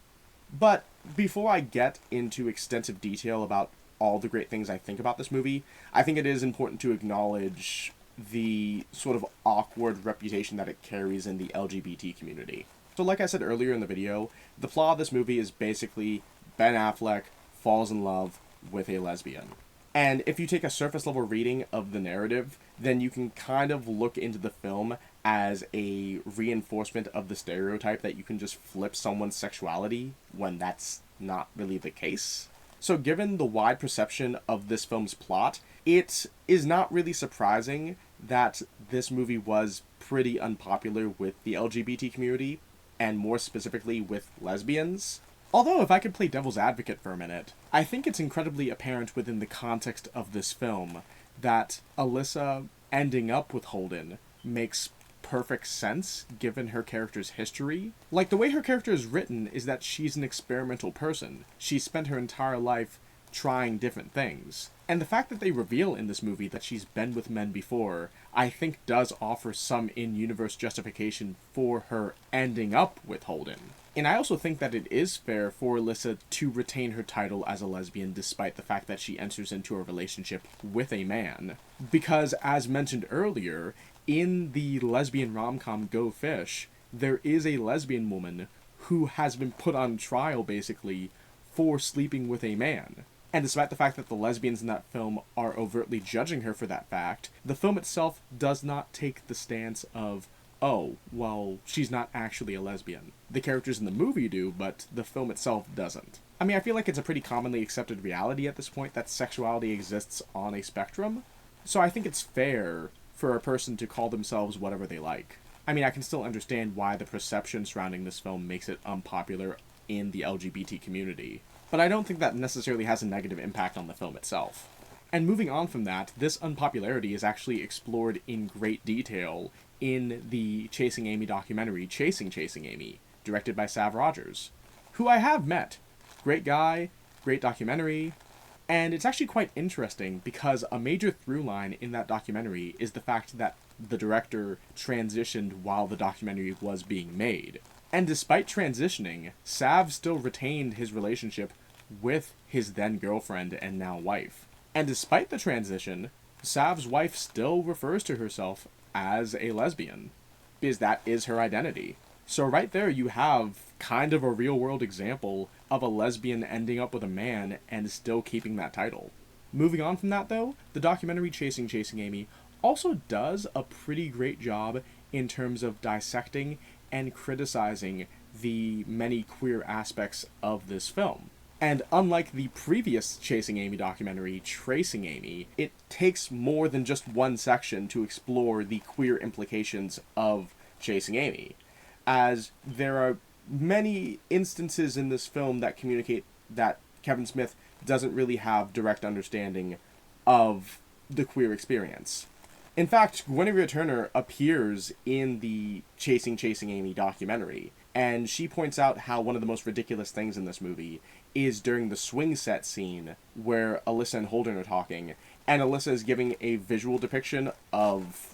But before I get into extensive detail about all the great things I think about this movie, I think it is important to acknowledge the sort of awkward reputation that it carries in the LGBT community. So like I said earlier in the video, the plot of this movie is basically Ben Affleck falls in love with a lesbian. And if you take a surface level reading of the narrative, then you can kind of look into the film as a reinforcement of the stereotype that you can just flip someone's sexuality when that's not really the case. So given the wide perception of this film's plot, it is not really surprising that this movie was pretty unpopular with the LGBT community, and more specifically with lesbians. Although, if I could play devil's advocate for a minute, I think it's incredibly apparent within the context of this film that Alyssa ending up with Holden makes perfect sense given her character's history. Like, the way her character is written is that she's an experimental person. She spent her entire life trying different things. And the fact that they reveal in this movie that she's been with men before, I think does offer some in-universe justification for her ending up with Holden. And I also think that it is fair for Alyssa to retain her title as a lesbian despite the fact that she enters into a relationship with a man. Because, as mentioned earlier, in the lesbian rom-com Go Fish, there is a lesbian woman who has been put on trial, basically, for sleeping with a man. And despite the fact that the lesbians in that film are overtly judging her for that fact, the film itself does not take the stance of, oh, well, she's not actually a lesbian. The characters in the movie do, but the film itself doesn't. I mean, I feel like it's a pretty commonly accepted reality at this point that sexuality exists on a spectrum, so I think it's fair for a person to call themselves whatever they like. I mean, I can still understand why the perception surrounding this film makes it unpopular in the LGBT community, but I don't think that necessarily has a negative impact on the film itself. And moving on from that, this unpopularity is actually explored in great detail in the Chasing Amy documentary, Chasing Amy, directed by Sav Rogers, who I have met. Great guy, great documentary, and it's actually quite interesting because a major through line in that documentary is the fact that the director transitioned while the documentary was being made. And despite transitioning, Sav still retained his relationship with his then girlfriend and now wife. And despite the transition, Sav's wife still refers to herself as a lesbian, because that is her identity. So right there you have kind of a real-world example of a lesbian ending up with a man and still keeping that title. Moving on from that, though, the documentary Chasing Amy also does a pretty great job in terms of dissecting and criticizing the many queer aspects of this film. And unlike the previous Chasing Amy documentary, Tracing Amy, it takes more than just one section to explore the queer implications of Chasing Amy, as there are many instances in this film that communicate that Kevin Smith doesn't really have direct understanding of the queer experience. In fact, Guinevere Turner appears in the Chasing Amy documentary, and she points out how one of the most ridiculous things in this movie is during the swing set scene where Alyssa and Holden are talking, and Alyssa is giving a visual depiction of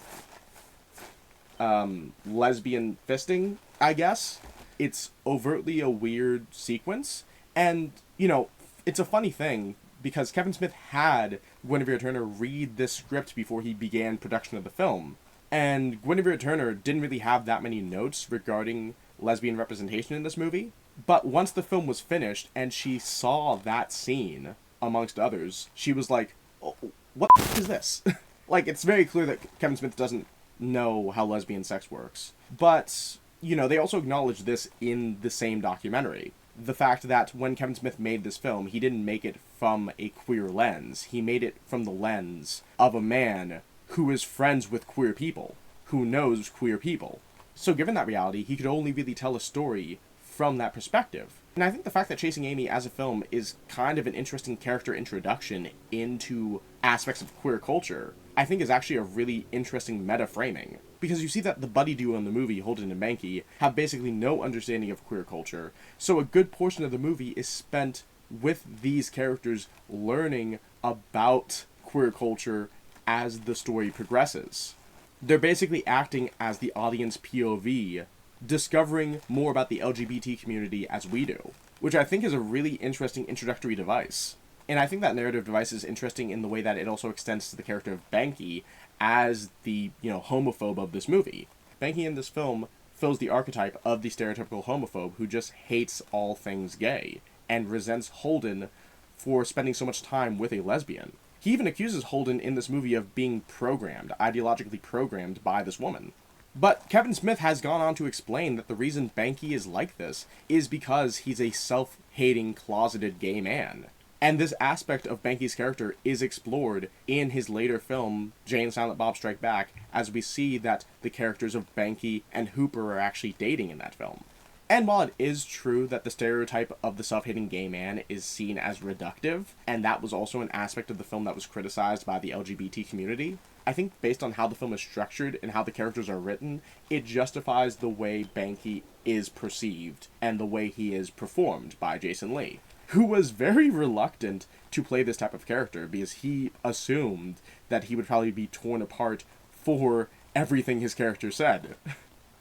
lesbian fisting, I guess. It's overtly a weird sequence, and, you know, it's a funny thing, because Kevin Smith had Guinevere Turner read this script before he began production of the film, and Guinevere Turner didn't really have that many notes regarding lesbian representation in this movie, but once the film was finished and she saw that scene, amongst others, she was like, oh, what the f- is this? Like, it's very clear that Kevin Smith doesn't know how lesbian sex works, but, you know, they also acknowledge this in the same documentary. The fact that when Kevin Smith made this film, he didn't make it from a queer lens. He made it from the lens of a man who is friends with queer people, who knows queer people. So given that reality, he could only really tell a story from that perspective. And I think the fact that Chasing Amy as a film is kind of an interesting character introduction into aspects of queer culture, I think is actually a really interesting meta-framing. Because you see that the buddy duo in the movie, Holden and Banky, have basically no understanding of queer culture, so a good portion of the movie is spent with these characters learning about queer culture as the story progresses. They're basically acting as the audience POV, discovering more about the LGBT community as we do, which I think is a really interesting introductory device. And I think that narrative device is interesting in the way that it also extends to the character of Banky as the, homophobe of this movie. Banky in this film fills the archetype of the stereotypical homophobe who just hates all things gay, and resents Holden for spending so much time with a lesbian. He even accuses Holden in this movie of being programmed, ideologically programmed by this woman. But Kevin Smith has gone on to explain that the reason Banky is like this is because he's a self-hating, closeted gay man. And this aspect of Banky's character is explored in his later film, Jay and Silent Bob Strike Back, as we see that the characters of Banky and Hooper are actually dating in that film. And while it is true that the stereotype of the self-hating gay man is seen as reductive, and that was also an aspect of the film that was criticized by the LGBT community, I think based on how the film is structured and how the characters are written, it justifies the way Banky is perceived and the way he is performed by Jason Lee, who was very reluctant to play this type of character because he assumed that he would probably be torn apart for everything his character said.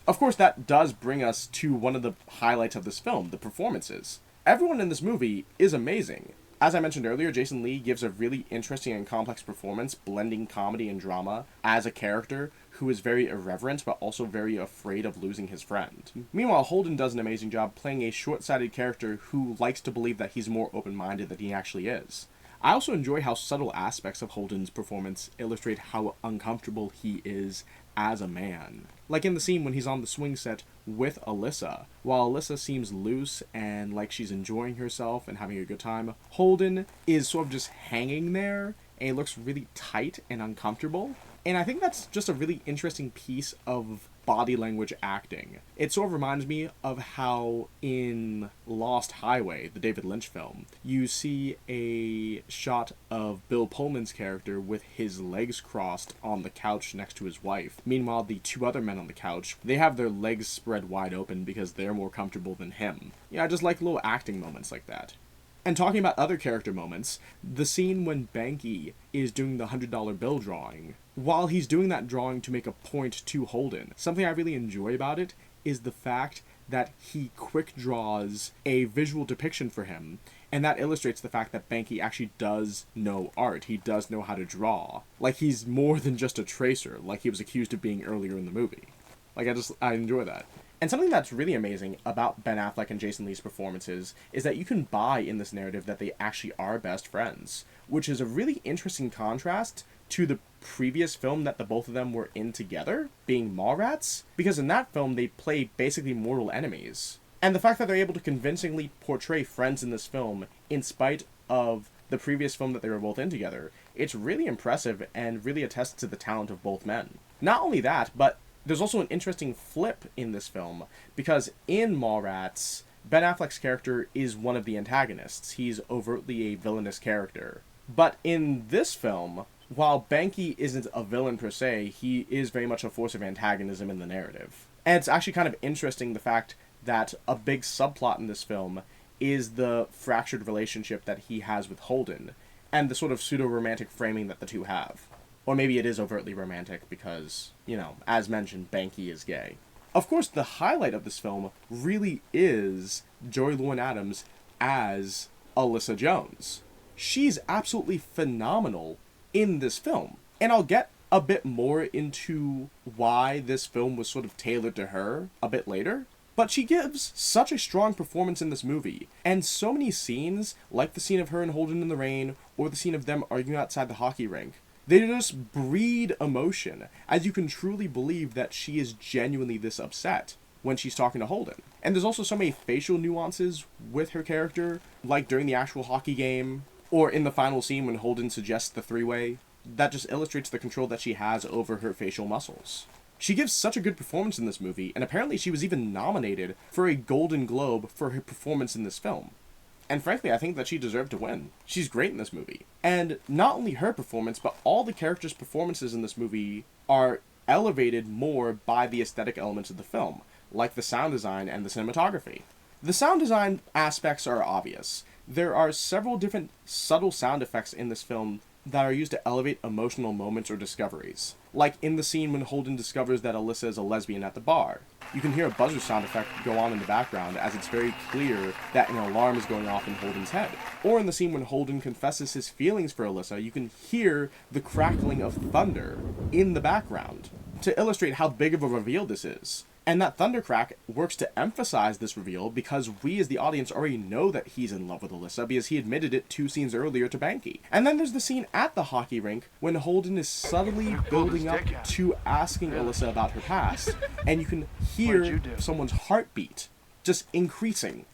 Of course, that does bring us to one of the highlights of this film, the performances. Everyone in this movie is amazing. As I mentioned earlier, Jason Lee gives a really interesting and complex performance, blending comedy and drama, as a character who is very irreverent, but also very afraid of losing his friend. Meanwhile, Holden does an amazing job playing a short-sighted character who likes to believe that he's more open-minded than he actually is. I also enjoy how subtle aspects of Holden's performance illustrate how uncomfortable he is as a man. Like in the scene when he's on the swing set with Alyssa. While Alyssa seems loose and like she's enjoying herself and having a good time, Holden is sort of just hanging there and he looks really tight and uncomfortable. And I think that's just a really interesting piece of body language acting. It sort of reminds me of how in Lost Highway, the David Lynch film, you see a shot of Bill Pullman's character with his legs crossed on the couch next to his wife. Meanwhile, the two other men on the couch, they have their legs spread wide open because they're more comfortable than him. Yeah, I just like little acting moments like that. And talking about other character moments, the scene when Banky is doing the $100 bill drawing, while he's doing that drawing to make a point to Holden, something I really enjoy about it is the fact that he quick draws a visual depiction for him, and that illustrates the fact that Banky actually does know art. He does know how to draw. Like, he's more than just a tracer, like he was accused of being earlier in the movie. Like, I enjoy that. And something that's really amazing about Ben Affleck and Jason Lee's performances is that you can buy in this narrative that they actually are best friends, which is a really interesting contrast to the previous film that the both of them were in together, being Mallrats, because in that film they play basically mortal enemies. And the fact that they're able to convincingly portray friends in this film, in spite of the previous film that they were both in together, it's really impressive and really attests to the talent of both men. Not only that, but there's also an interesting flip in this film, because in Mallrats, Ben Affleck's character is one of the antagonists. He's overtly a villainous character. But in this film, while Banky isn't a villain per se, he is very much a force of antagonism in the narrative. And it's actually kind of interesting the fact that a big subplot in this film is the fractured relationship that he has with Holden, and the sort of pseudo-romantic framing that the two have. Or maybe it is overtly romantic because, you know, as mentioned, Banky is gay. Of course, the highlight of this film really is Joy Lauren-Adams as Alyssa Jones. She's absolutely phenomenal in this film. And I'll get a bit more into why this film was sort of tailored to her a bit later. But she gives such a strong performance in this movie. And so many scenes, like the scene of her and Holden in the rain, or the scene of them arguing outside the hockey rink, they just breed emotion, as you can truly believe that she is genuinely this upset when she's talking to Holden. And there's also so many facial nuances with her character, like during the actual hockey game, or in the final scene when Holden suggests the three-way, that just illustrates the control that she has over her facial muscles. She gives such a good performance in this movie, and apparently she was even nominated for a Golden Globe for her performance in this film. And frankly, I think that she deserved to win. She's great in this movie. And not only her performance, but all the characters' performances in this movie are elevated more by the aesthetic elements of the film, like the sound design and the cinematography. The sound design aspects are obvious. There are several different subtle sound effects in this film that are used to elevate emotional moments or discoveries. Like in the scene when Holden discovers that Alyssa is a lesbian at the bar. You can hear a buzzer sound effect go on in the background as it's very clear that an alarm is going off in Holden's head. Or in the scene when Holden confesses his feelings for Alyssa, you can hear the crackling of thunder in the background to illustrate how big of a reveal this is. And that thundercrack works to emphasize this reveal because we as the audience already know that he's in love with Alyssa because he admitted it 2 scenes earlier to Banky. And then there's the scene at the hockey rink when Holden is subtly building up to asking Alyssa about her past. And you can hear someone's heartbeat just increasing.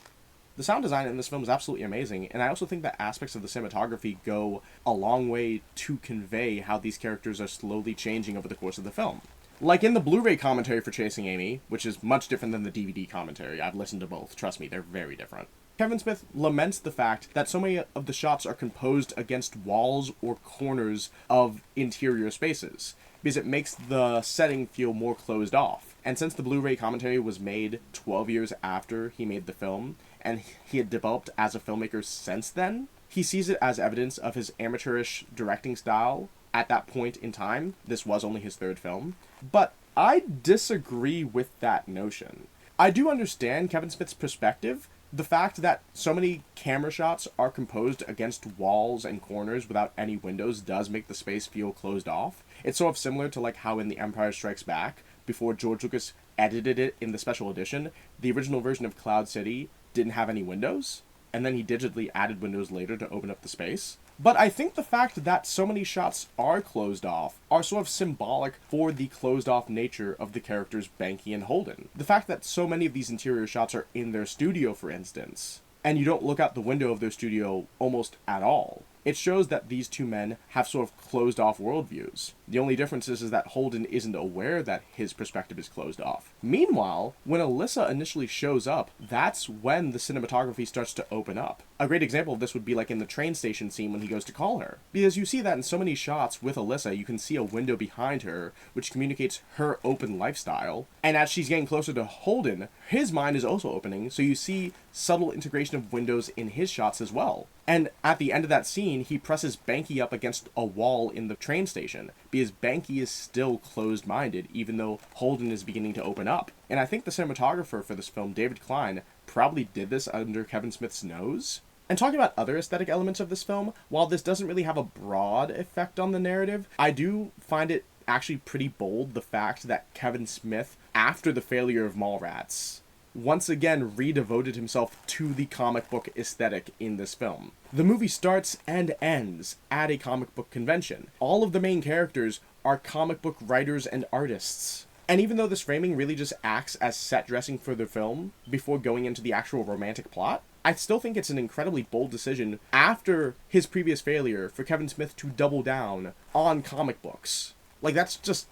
The sound design in this film is absolutely amazing, and I also think that aspects of the cinematography go a long way to convey how these characters are slowly changing over the course of the film. Like in the Blu-ray commentary for Chasing Amy, which is much different than the DVD commentary. I've listened to both. Trust me, they're very different. Kevin Smith laments the fact that so many of the shots are composed against walls or corners of interior spaces, because it makes the setting feel more closed off. And since the Blu-ray commentary was made 12 years after he made the film, and he had developed as a filmmaker since then, he sees it as evidence of his amateurish directing style at that point in time. This was only his 3rd film. But I disagree with that notion. I do understand Kevin Smith's perspective. The fact that so many camera shots are composed against walls and corners without any windows does make the space feel closed off. It's sort of similar to like how in The Empire Strikes Back, before George Lucas edited it in the special edition, the original version of Cloud City didn't have any windows, and then he digitally added windows later to open up the space. But I think the fact that so many shots are closed off are sort of symbolic for the closed-off nature of the characters Banky and Holden. The fact that so many of these interior shots are in their studio, for instance, and you don't look out the window of their studio almost at all, it shows that these 2 men have sort of closed-off worldviews. The only difference is that Holden isn't aware that his perspective is closed off. Meanwhile, when Alyssa initially shows up, that's when the cinematography starts to open up. A great example of this would be like in the train station scene when he goes to call her. Because you see that in so many shots with Alyssa, you can see a window behind her, which communicates her open lifestyle. And as she's getting closer to Holden, his mind is also opening, so you see subtle integration of windows in his shots as well. And at the end of that scene, he presses Banky up against a wall in the train station, because Banky is still closed-minded, even though Holden is beginning to open up. And I think the cinematographer for this film, David Klein, probably did this under Kevin Smith's nose. And talking about other aesthetic elements of this film, while this doesn't really have a broad effect on the narrative, I do find it actually pretty bold, the fact that Kevin Smith, after the failure of Mallrats, once again redevoted himself to the comic book aesthetic in this film. The movie starts and ends at a comic book convention. All of the main characters are comic book writers and artists. And even though this framing really just acts as set dressing for the film before going into the actual romantic plot, I still think it's an incredibly bold decision after his previous failure for Kevin Smith to double down on comic books. Like, that's just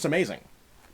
amazing.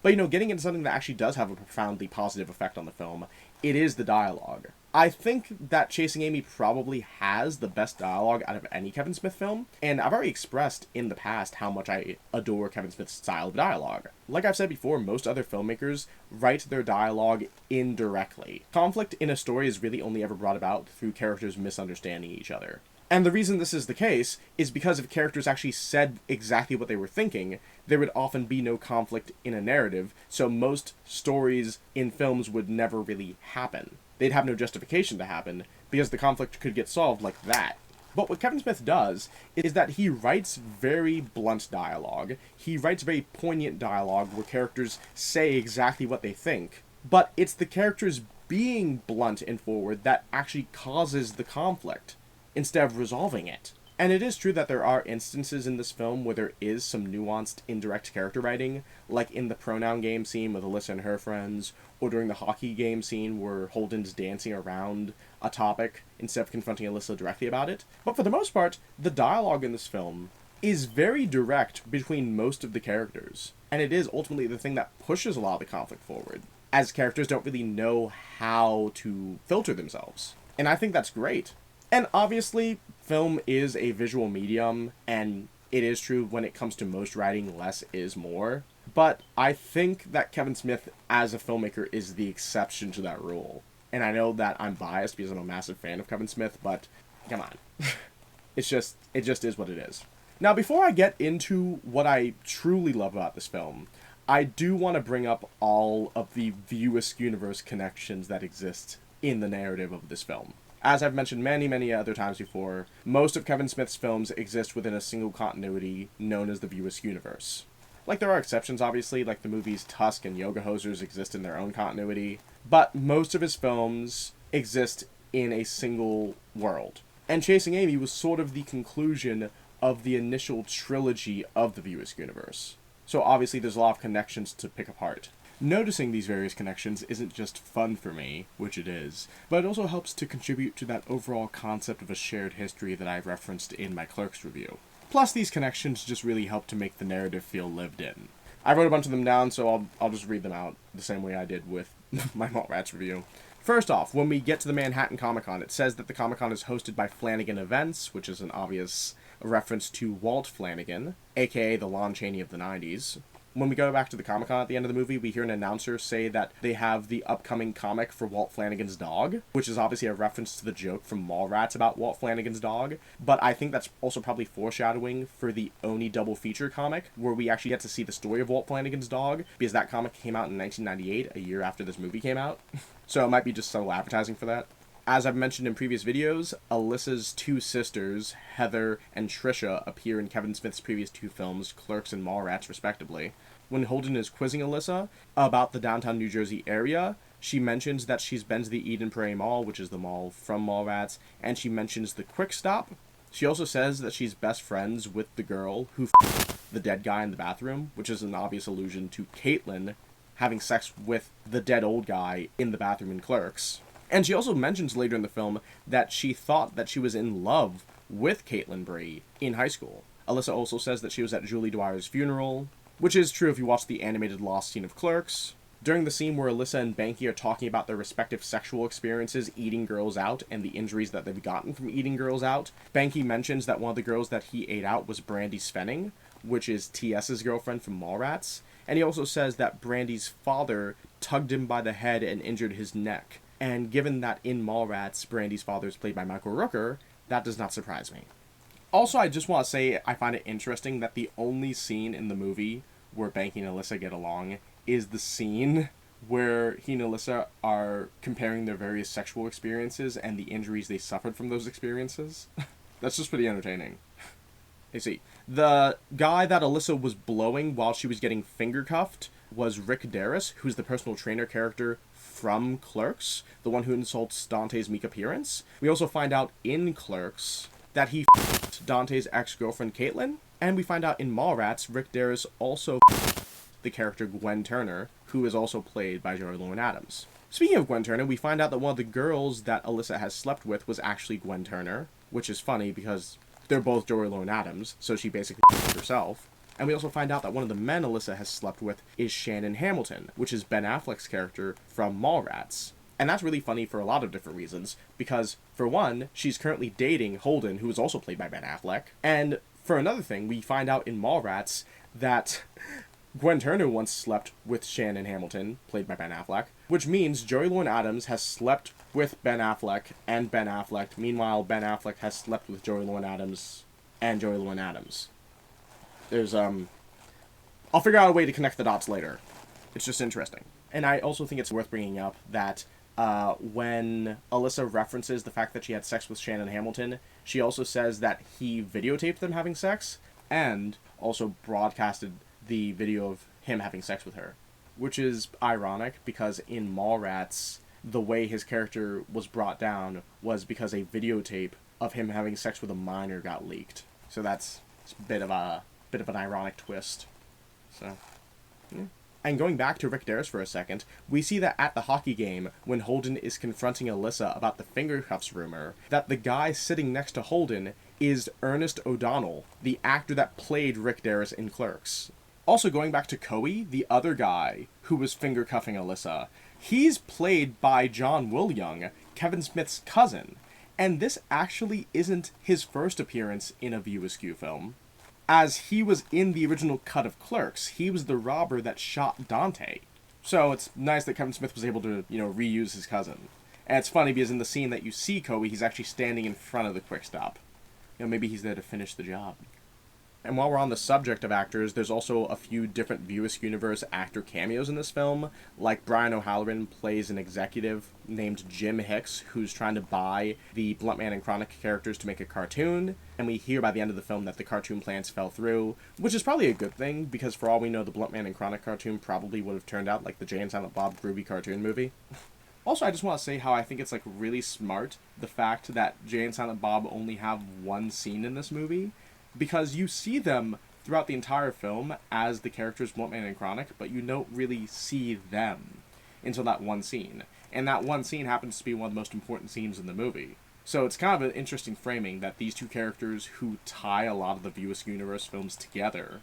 But, you know, getting into something that actually does have a profoundly positive effect on the film, it is the dialogue. I think that Chasing Amy probably has the best dialogue out of any Kevin Smith film, and I've already expressed in the past how much I adore Kevin Smith's style of dialogue. Like I've said before, most other filmmakers write their dialogue indirectly. Conflict in a story is really only ever brought about through characters misunderstanding each other. And the reason this is the case is because if characters actually said exactly what they were thinking, there would often be no conflict in a narrative, so most stories in films would never really happen. They'd have no justification to happen, because the conflict could get solved like that. But what Kevin Smith does is that he writes very blunt dialogue. He writes very poignant dialogue where characters say exactly what they think, but it's the characters being blunt and forward that actually causes the conflict, instead of resolving it. And it is true that there are instances in this film where there is some nuanced indirect character writing, like in the pronoun game scene with Alyssa and her friends, or during the hockey game scene where Holden's dancing around a topic instead of confronting Alyssa directly about it. But for the most part, the dialogue in this film is very direct between most of the characters, and it is ultimately the thing that pushes a lot of the conflict forward, as characters don't really know how to filter themselves. And I think that's great. And obviously, film is a visual medium, and it is true when it comes to most writing, less is more. But I think that Kevin Smith, as a filmmaker, is the exception to that rule. And I know that I'm biased because I'm a massive fan of Kevin Smith, but come on. it just is what it is. Now, before I get into what I truly love about this film, I do want to bring up all of the View Askewniverse connections that exist in the narrative of this film. As I've mentioned many, many other times before, most of Kevin Smith's films exist within a single continuity known as the View Askewniverse. Like, there are exceptions, obviously, like the movies Tusk and Yoga Hosers exist in their own continuity, but most of his films exist in a single world. And Chasing Amy was sort of the conclusion of the initial trilogy of the View Askewniverse. So obviously there's a lot of connections to pick apart. Noticing these various connections isn't just fun for me, which it is, but it also helps to contribute to that overall concept of a shared history that I referenced in my Clerks review. Plus, these connections just really help to make the narrative feel lived in. I wrote a bunch of them down, so I'll just read them out the same way I did with my Mallrats review. First off, when we get to the Manhattan Comic-Con, it says that the Comic-Con is hosted by Flanagan Events, which is an obvious reference to Walt Flanagan, aka the Lon Chaney of the 90s. When we go back to the Comic-Con at the end of the movie, we hear an announcer say that they have the upcoming comic for Walt Flanagan's dog, which is obviously a reference to the joke from Mallrats about Walt Flanagan's dog, but I think that's also probably foreshadowing for the Oni double feature comic, where we actually get to see the story of Walt Flanagan's dog, because that comic came out in 1998, a year after this movie came out. So it might be just subtle advertising for that. As I've mentioned in previous videos, Alyssa's two sisters, Heather and Trisha, appear in Kevin Smith's previous two films, Clerks and Mallrats, respectively. When Holden is quizzing Alyssa about the downtown New Jersey area, she mentions that she's been to the Eden Prairie Mall, which is the mall from Mallrats, and she mentions the Quick Stop. She also says that she's best friends with the girl who the dead guy in the bathroom, which is an obvious allusion to Caitlin having sex with the dead old guy in the bathroom in Clerks. And she also mentions later in the film that she thought that she was in love with Caitlin Bree in high school. Alyssa also says that she was at Julie Dwyer's funeral, which is true if you watch the animated lost scene of Clerks. During the scene where Alyssa and Banky are talking about their respective sexual experiences eating girls out and the injuries that they've gotten from eating girls out, Banky mentions that one of the girls that he ate out was Brandy Svenning, which is T.S.'s girlfriend from Mallrats, and he also says that Brandy's father tugged him by the head and injured his neck. And given that in Mallrats, Brandy's father is played by Michael Rooker, that does not surprise me. Also, I just want to say I find it interesting that the only scene in the movie where Banky and Alyssa get along is the scene where he and Alyssa are comparing their various sexual experiences and the injuries they suffered from those experiences. That's just pretty entertaining. You see, the guy that Alyssa was blowing while she was getting finger cuffed was Rick Darris, who's the personal trainer character from Clerks, the one who insults Dante's meek appearance. We also find out in Clerks that he f***ed Dante's ex-girlfriend Caitlin, and we find out in Mallrats, Rick Darris also f***ed the character Gwen Turner, who is also played by Joey Lauren Adams. Speaking of Gwen Turner, we find out that one of the girls that Alyssa has slept with was actually Gwen Turner, which is funny because they're both Joey Lauren Adams, so she basically f***ed herself. And we also find out that one of the men Alyssa has slept with is Shannon Hamilton, which is Ben Affleck's character from Mallrats. And that's really funny for a lot of different reasons, because, for one, she's currently dating Holden, who is also played by Ben Affleck. And for another thing, we find out in Mallrats that Gwen Turner once slept with Shannon Hamilton, played by Ben Affleck, which means Joey Lauren Adams has slept with Ben Affleck and Ben Affleck. Meanwhile, Ben Affleck has slept with Joey Lauren Adams and Joey Lauren Adams. There's, I'll figure out a way to connect the dots later. It's just interesting. And I also think it's worth bringing up that when Alyssa references the fact that she had sex with Shannon Hamilton, she also says that he videotaped them having sex and also broadcasted the video of him having sex with her. Which is ironic because in Mallrats, the way his character was brought down was because a videotape of him having sex with a minor got leaked. So that's a bit of an ironic twist. So, yeah. And going back to Rick Darris for a second, we see that at the hockey game, when Holden is confronting Alyssa about the finger cuffs rumor, that the guy sitting next to Holden is Ernest O'Donnell, the actor that played Rick Darris in Clerks. Also, going back to Coey, the other guy who was finger cuffing Alyssa, he's played by John Wilyoung, Kevin Smith's cousin, and this actually isn't his first appearance in a View Askew film, as he was in the original cut of Clerks. He was the robber that shot Dante. So it's nice that Kevin Smith was able to, reuse his cousin. And it's funny because in the scene that you see Coey, he's actually standing in front of the Quick Stop. Maybe he's there to finish the job. And while we're on the subject of actors, there's also a few different View Askewniverse actor cameos in this film. Like Brian O'Halloran plays an executive named Jim Hicks, who's trying to buy the Bluntman and Chronic characters to make a cartoon. And we hear by the end of the film that the cartoon plans fell through, which is probably a good thing, because for all we know, the Bluntman and Chronic cartoon probably would have turned out like the Jay and Silent Bob groovy cartoon movie. Also, I just want to say how I think it's, like, really smart, the fact that Jay and Silent Bob only have one scene in this movie, because you see them throughout the entire film as the characters Bluntman and Chronic, but you don't really see them until that one scene. And that one scene happens to be one of the most important scenes in the movie. So it's kind of an interesting framing that these two characters who tie a lot of the View Askewniverse films together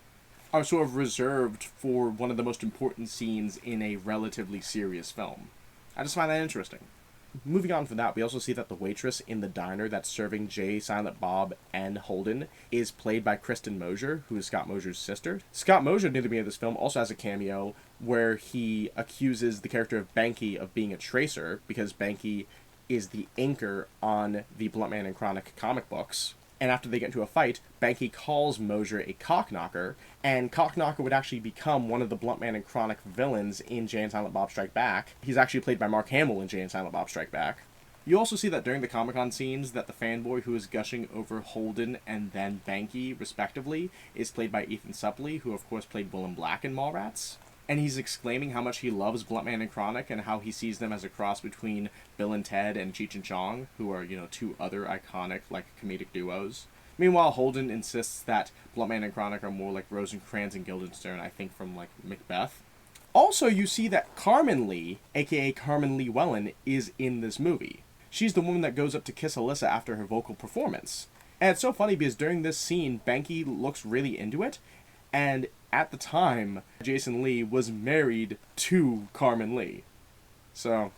are sort of reserved for one of the most important scenes in a relatively serious film. I just find that interesting. Moving on from that, we also see that the waitress in the diner that's serving Jay, Silent Bob, and Holden is played by Kristen Mosier, who is Scott Mosier's sister. Scott Mosier, near the beginning of this film, also has a cameo where he accuses the character of Banky of being a tracer, because Banky is the inker on the Bluntman and Chronic comic books. And after they get into a fight, Banky calls Mosier a cockknocker, and Cockknocker would actually become one of the Bluntman and Chronic villains in Jay and Silent Bob Strike Back. He's actually played by Mark Hamill in Jay and Silent Bob Strike Back. You also see that during the Comic-Con scenes that the fanboy who is gushing over Holden and then Banky, respectively, is played by Ethan Suplee, who of course played Willem Black in Mallrats. And he's exclaiming how much he loves Bluntman and Chronic and how he sees them as a cross between Bill and Ted and Cheech and Chong, who are, two other iconic, comedic duos. Meanwhile, Holden insists that Bluntman and Chronic are more like Rosencrantz and Guildenstern, I think from, Macbeth. Also, you see that Carmen Lee, aka Carmen Lee Wellen, is in this movie. She's the woman that goes up to kiss Alyssa after her vocal performance. And it's so funny because during this scene, Banky looks really into it, and at the time, Jason Lee was married to Carmen Lee. So,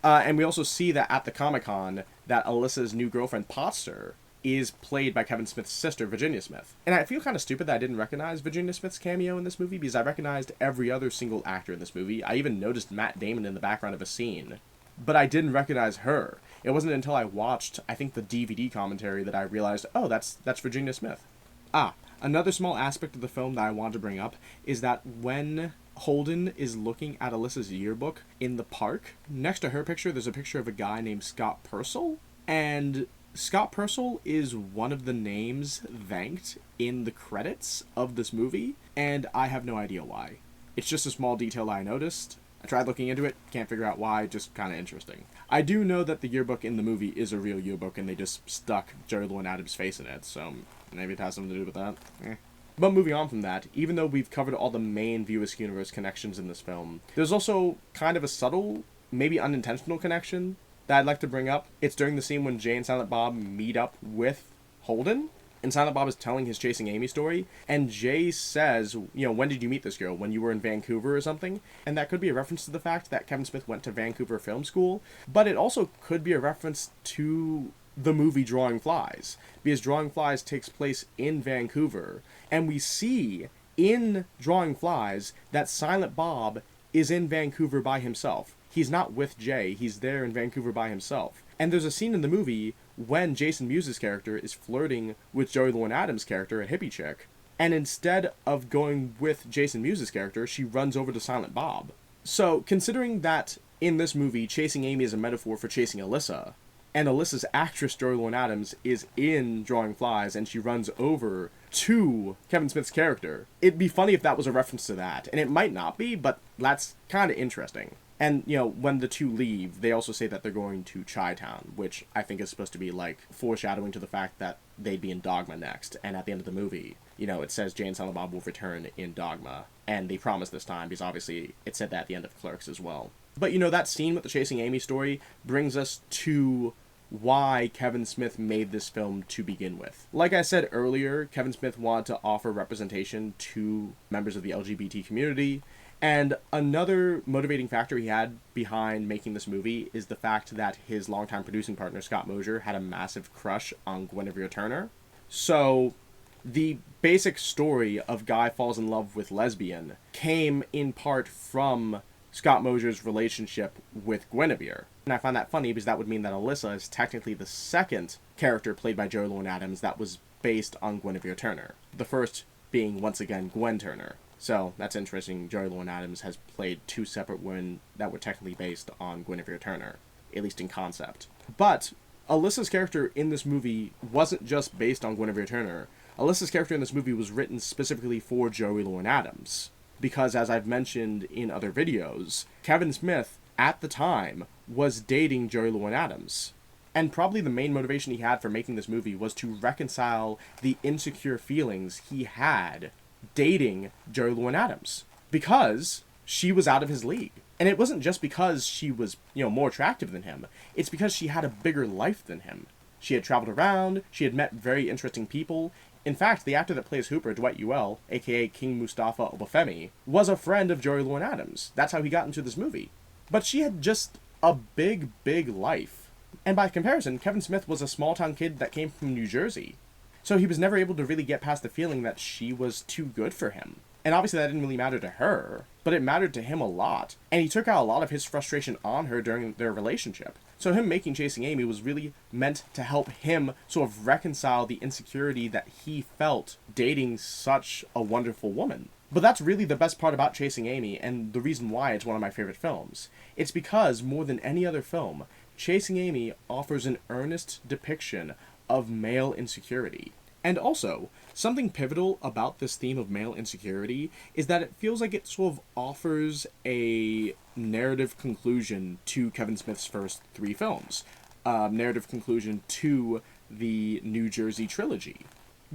and we also see that at the Comic-Con, that Alyssa's new girlfriend, Potster, is played by Kevin Smith's sister, Virginia Smith. And I feel kind of stupid that I didn't recognize Virginia Smith's cameo in this movie, because I recognized every other single actor in this movie. I even noticed Matt Damon in the background of a scene. But I didn't recognize her. It wasn't until I watched, I think, the DVD commentary that I realized, oh, that's Virginia Smith. Another small aspect of the film that I want to bring up is that when Holden is looking at Alyssa's yearbook in the park, next to her picture, there's a picture of a guy named Scott Purcell, and Scott Purcell is one of the names thanked in the credits of this movie, and I have no idea why. It's just a small detail I noticed. I tried looking into it, can't figure out why, just kind of interesting. I do know that the yearbook in the movie is a real yearbook, and they just stuck Jerry Llewellyn Adams' face in it, so maybe it has something to do with that. But moving on from that, even though we've covered all the main View Askewniverse connections in this film, there's also kind of a subtle, maybe unintentional connection that I'd like to bring up. It's during the scene when Jay and Silent Bob meet up with Holden, and Silent Bob is telling his Chasing Amy story, and Jay says, when did you meet this girl? When you were in Vancouver or something? And that could be a reference to the fact that Kevin Smith went to Vancouver Film School, but it also could be a reference to the movie Drawing Flies, because Drawing Flies takes place in Vancouver, and we see in Drawing Flies that Silent Bob is in Vancouver by himself. He's not with Jay, he's there in Vancouver by himself. And there's a scene in the movie when Jason Mewes' character is flirting with Joey Llewellyn Adams' character, a hippie chick, and instead of going with Jason Mewes' character, she runs over to Silent Bob. So, considering that in this movie, Chasing Amy is a metaphor for chasing Alyssa, and Alyssa's actress, Joey Llewellyn Adams, is in Drawing Flies, and she runs over to Kevin Smith's character, it'd be funny if that was a reference to that. And it might not be, but that's kind of interesting. And, when the two leave, they also say that they're going to Chi-Town, which I think is supposed to be, foreshadowing to the fact that they'd be in Dogma next. And at the end of the movie, it says Jay and Silent Bob will return in Dogma. And they promise this time, because obviously it said that at the end of Clerks as well. But, that scene with the Chasing Amy story brings us to why Kevin Smith made this film to begin with. Like I said earlier, Kevin Smith wanted to offer representation to members of the LGBT community. And another motivating factor he had behind making this movie is the fact that his longtime producing partner, Scott Mosier, had a massive crush on Guinevere Turner. So, the basic story of Guy falls in love with lesbian came in part from Scott Mosier's relationship with Guinevere. And I find that funny because that would mean that Alyssa is technically the second character played by Joey Llewellyn Adams that was based on Guinevere Turner. The first being, once again, Gwen Turner. So, that's interesting. Joey Lauren Adams has played two separate women that were technically based on Guinevere Turner, at least in concept. But Alyssa's character in this movie wasn't just based on Guinevere Turner. Alyssa's character in this movie was written specifically for Joey Lauren Adams. Because, as I've mentioned in other videos, Kevin Smith, at the time, was dating Joey Lauren Adams. And probably the main motivation he had for making this movie was to reconcile the insecure feelings he had dating Joey Lauren Adams. Because she was out of his league. And it wasn't just because she was, more attractive than him. It's because she had a bigger life than him. She had traveled around, she had met very interesting people. In fact, the actor that plays Hooper, Dwight Ewell, aka King Mustafa Obafemi, was a friend of Joey Lauren Adams. That's how he got into this movie. But she had just a big, big life. And by comparison, Kevin Smith was a small-town kid that came from New Jersey. So he was never able to really get past the feeling that she was too good for him. And obviously that didn't really matter to her, but it mattered to him a lot. And he took out a lot of his frustration on her during their relationship. So him making Chasing Amy was really meant to help him sort of reconcile the insecurity that he felt dating such a wonderful woman. But that's really the best part about Chasing Amy, and the reason why it's one of my favorite films. It's because, more than any other film, Chasing Amy offers an earnest depiction of male insecurity. And also, something pivotal about this theme of male insecurity is that it feels like it sort of offers a narrative conclusion to Kevin Smith's first three films. Narrative conclusion to the New Jersey Trilogy.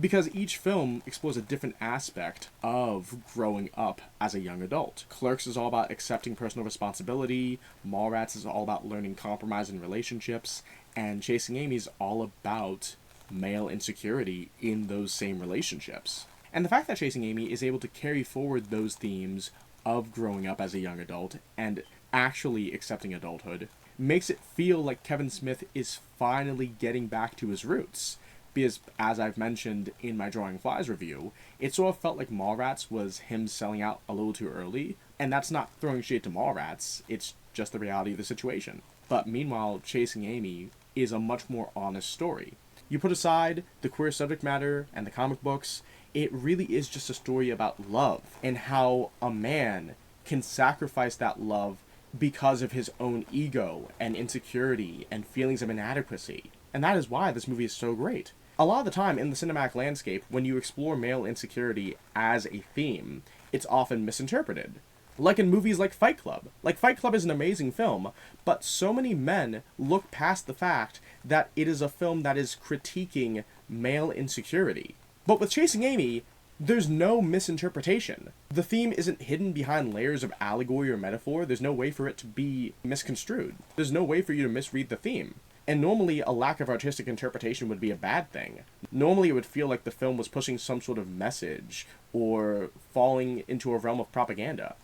Because each film explores a different aspect of growing up as a young adult. Clerks is all about accepting personal responsibility, Mallrats is all about learning compromise in relationships, and Chasing Amy is all about male insecurity in those same relationships. And the fact that Chasing Amy is able to carry forward those themes of growing up as a young adult and actually accepting adulthood makes it feel like Kevin Smith is finally getting back to his roots. Because, as I've mentioned in my Drawing Flies review, it sort of felt like Mallrats was him selling out a little too early, and that's not throwing shade to Mallrats, it's just the reality of the situation. But meanwhile, Chasing Amy is a much more honest story. You put aside the queer subject matter and the comic books, it really is just a story about love, and how a man can sacrifice that love because of his own ego and insecurity and feelings of inadequacy. And that is why this movie is so great. A lot of the time in the cinematic landscape, when you explore male insecurity as a theme, it's often misinterpreted. Like in movies like Fight Club. Like, Fight Club is an amazing film, but so many men look past the fact that it is a film that is critiquing male insecurity. But with Chasing Amy, there's no misinterpretation. The theme isn't hidden behind layers of allegory or metaphor. There's no way for it to be misconstrued. There's no way for you to misread the theme. And normally, a lack of artistic interpretation would be a bad thing. Normally, it would feel like the film was pushing some sort of message, or falling into a realm of propaganda.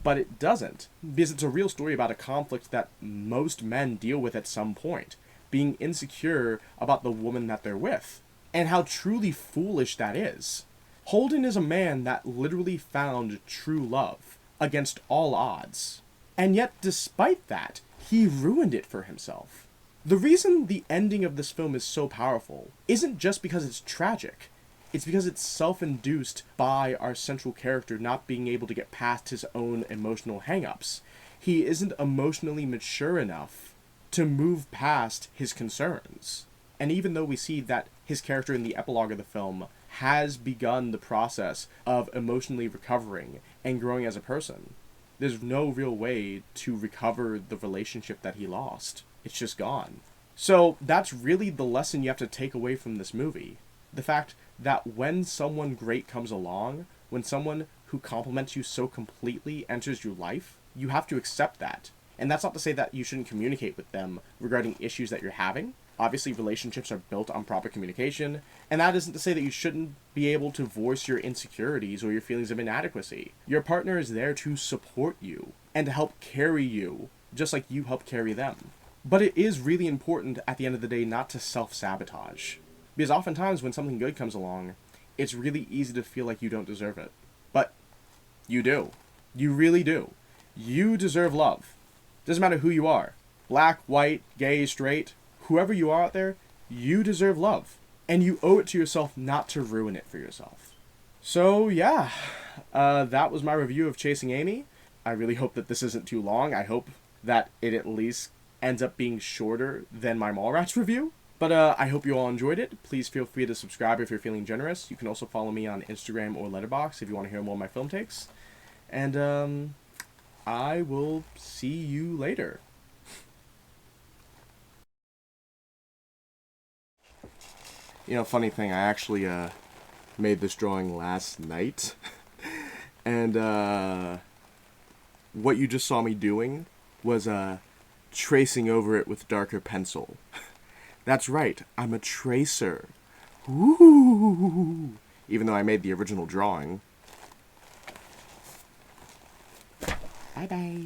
But it doesn't, because it's a real story about a conflict that most men deal with at some point, being insecure about the woman that they're with, and how truly foolish that is. Holden is a man that literally found true love, against all odds. And yet, despite that, he ruined it for himself. The reason the ending of this film is so powerful isn't just because it's tragic. It's because it's self-induced by our central character not being able to get past his own emotional hang-ups. He isn't emotionally mature enough to move past his concerns. And even though we see that his character in the epilogue of the film has begun the process of emotionally recovering and growing as a person, there's no real way to recover the relationship that he lost. It's just gone. So that's really the lesson you have to take away from this movie. The fact that when someone great comes along, when someone who compliments you so completely enters your life, you have to accept that. And that's not to say that you shouldn't communicate with them regarding issues that you're having. Obviously, relationships are built on proper communication, and that isn't to say that you shouldn't be able to voice your insecurities or your feelings of inadequacy. Your partner is there to support you and to help carry you, just like you help carry them. But it is really important at the end of the day not to self-sabotage. Because oftentimes when something good comes along, it's really easy to feel like you don't deserve it. But you do. You really do. You deserve love. Doesn't matter who you are. Black, white, gay, straight, whoever you are out there, you deserve love. and you owe it to yourself not to ruin it for yourself. So yeah, that was my review of Chasing Amy. I really hope that this isn't too long. I hope that it at least ends up being shorter than my Mallrats review. But I hope you all enjoyed it. Please feel free to subscribe if you're feeling generous. You can also follow me on Instagram or Letterboxd if you want to hear more of my film takes. And I will see you later. You know, funny thing, I actually made this drawing last night. And what you just saw me doing was tracing over it with darker pencil. That's right, I'm a tracer. Ooh. Even though I made the original drawing. Bye-bye.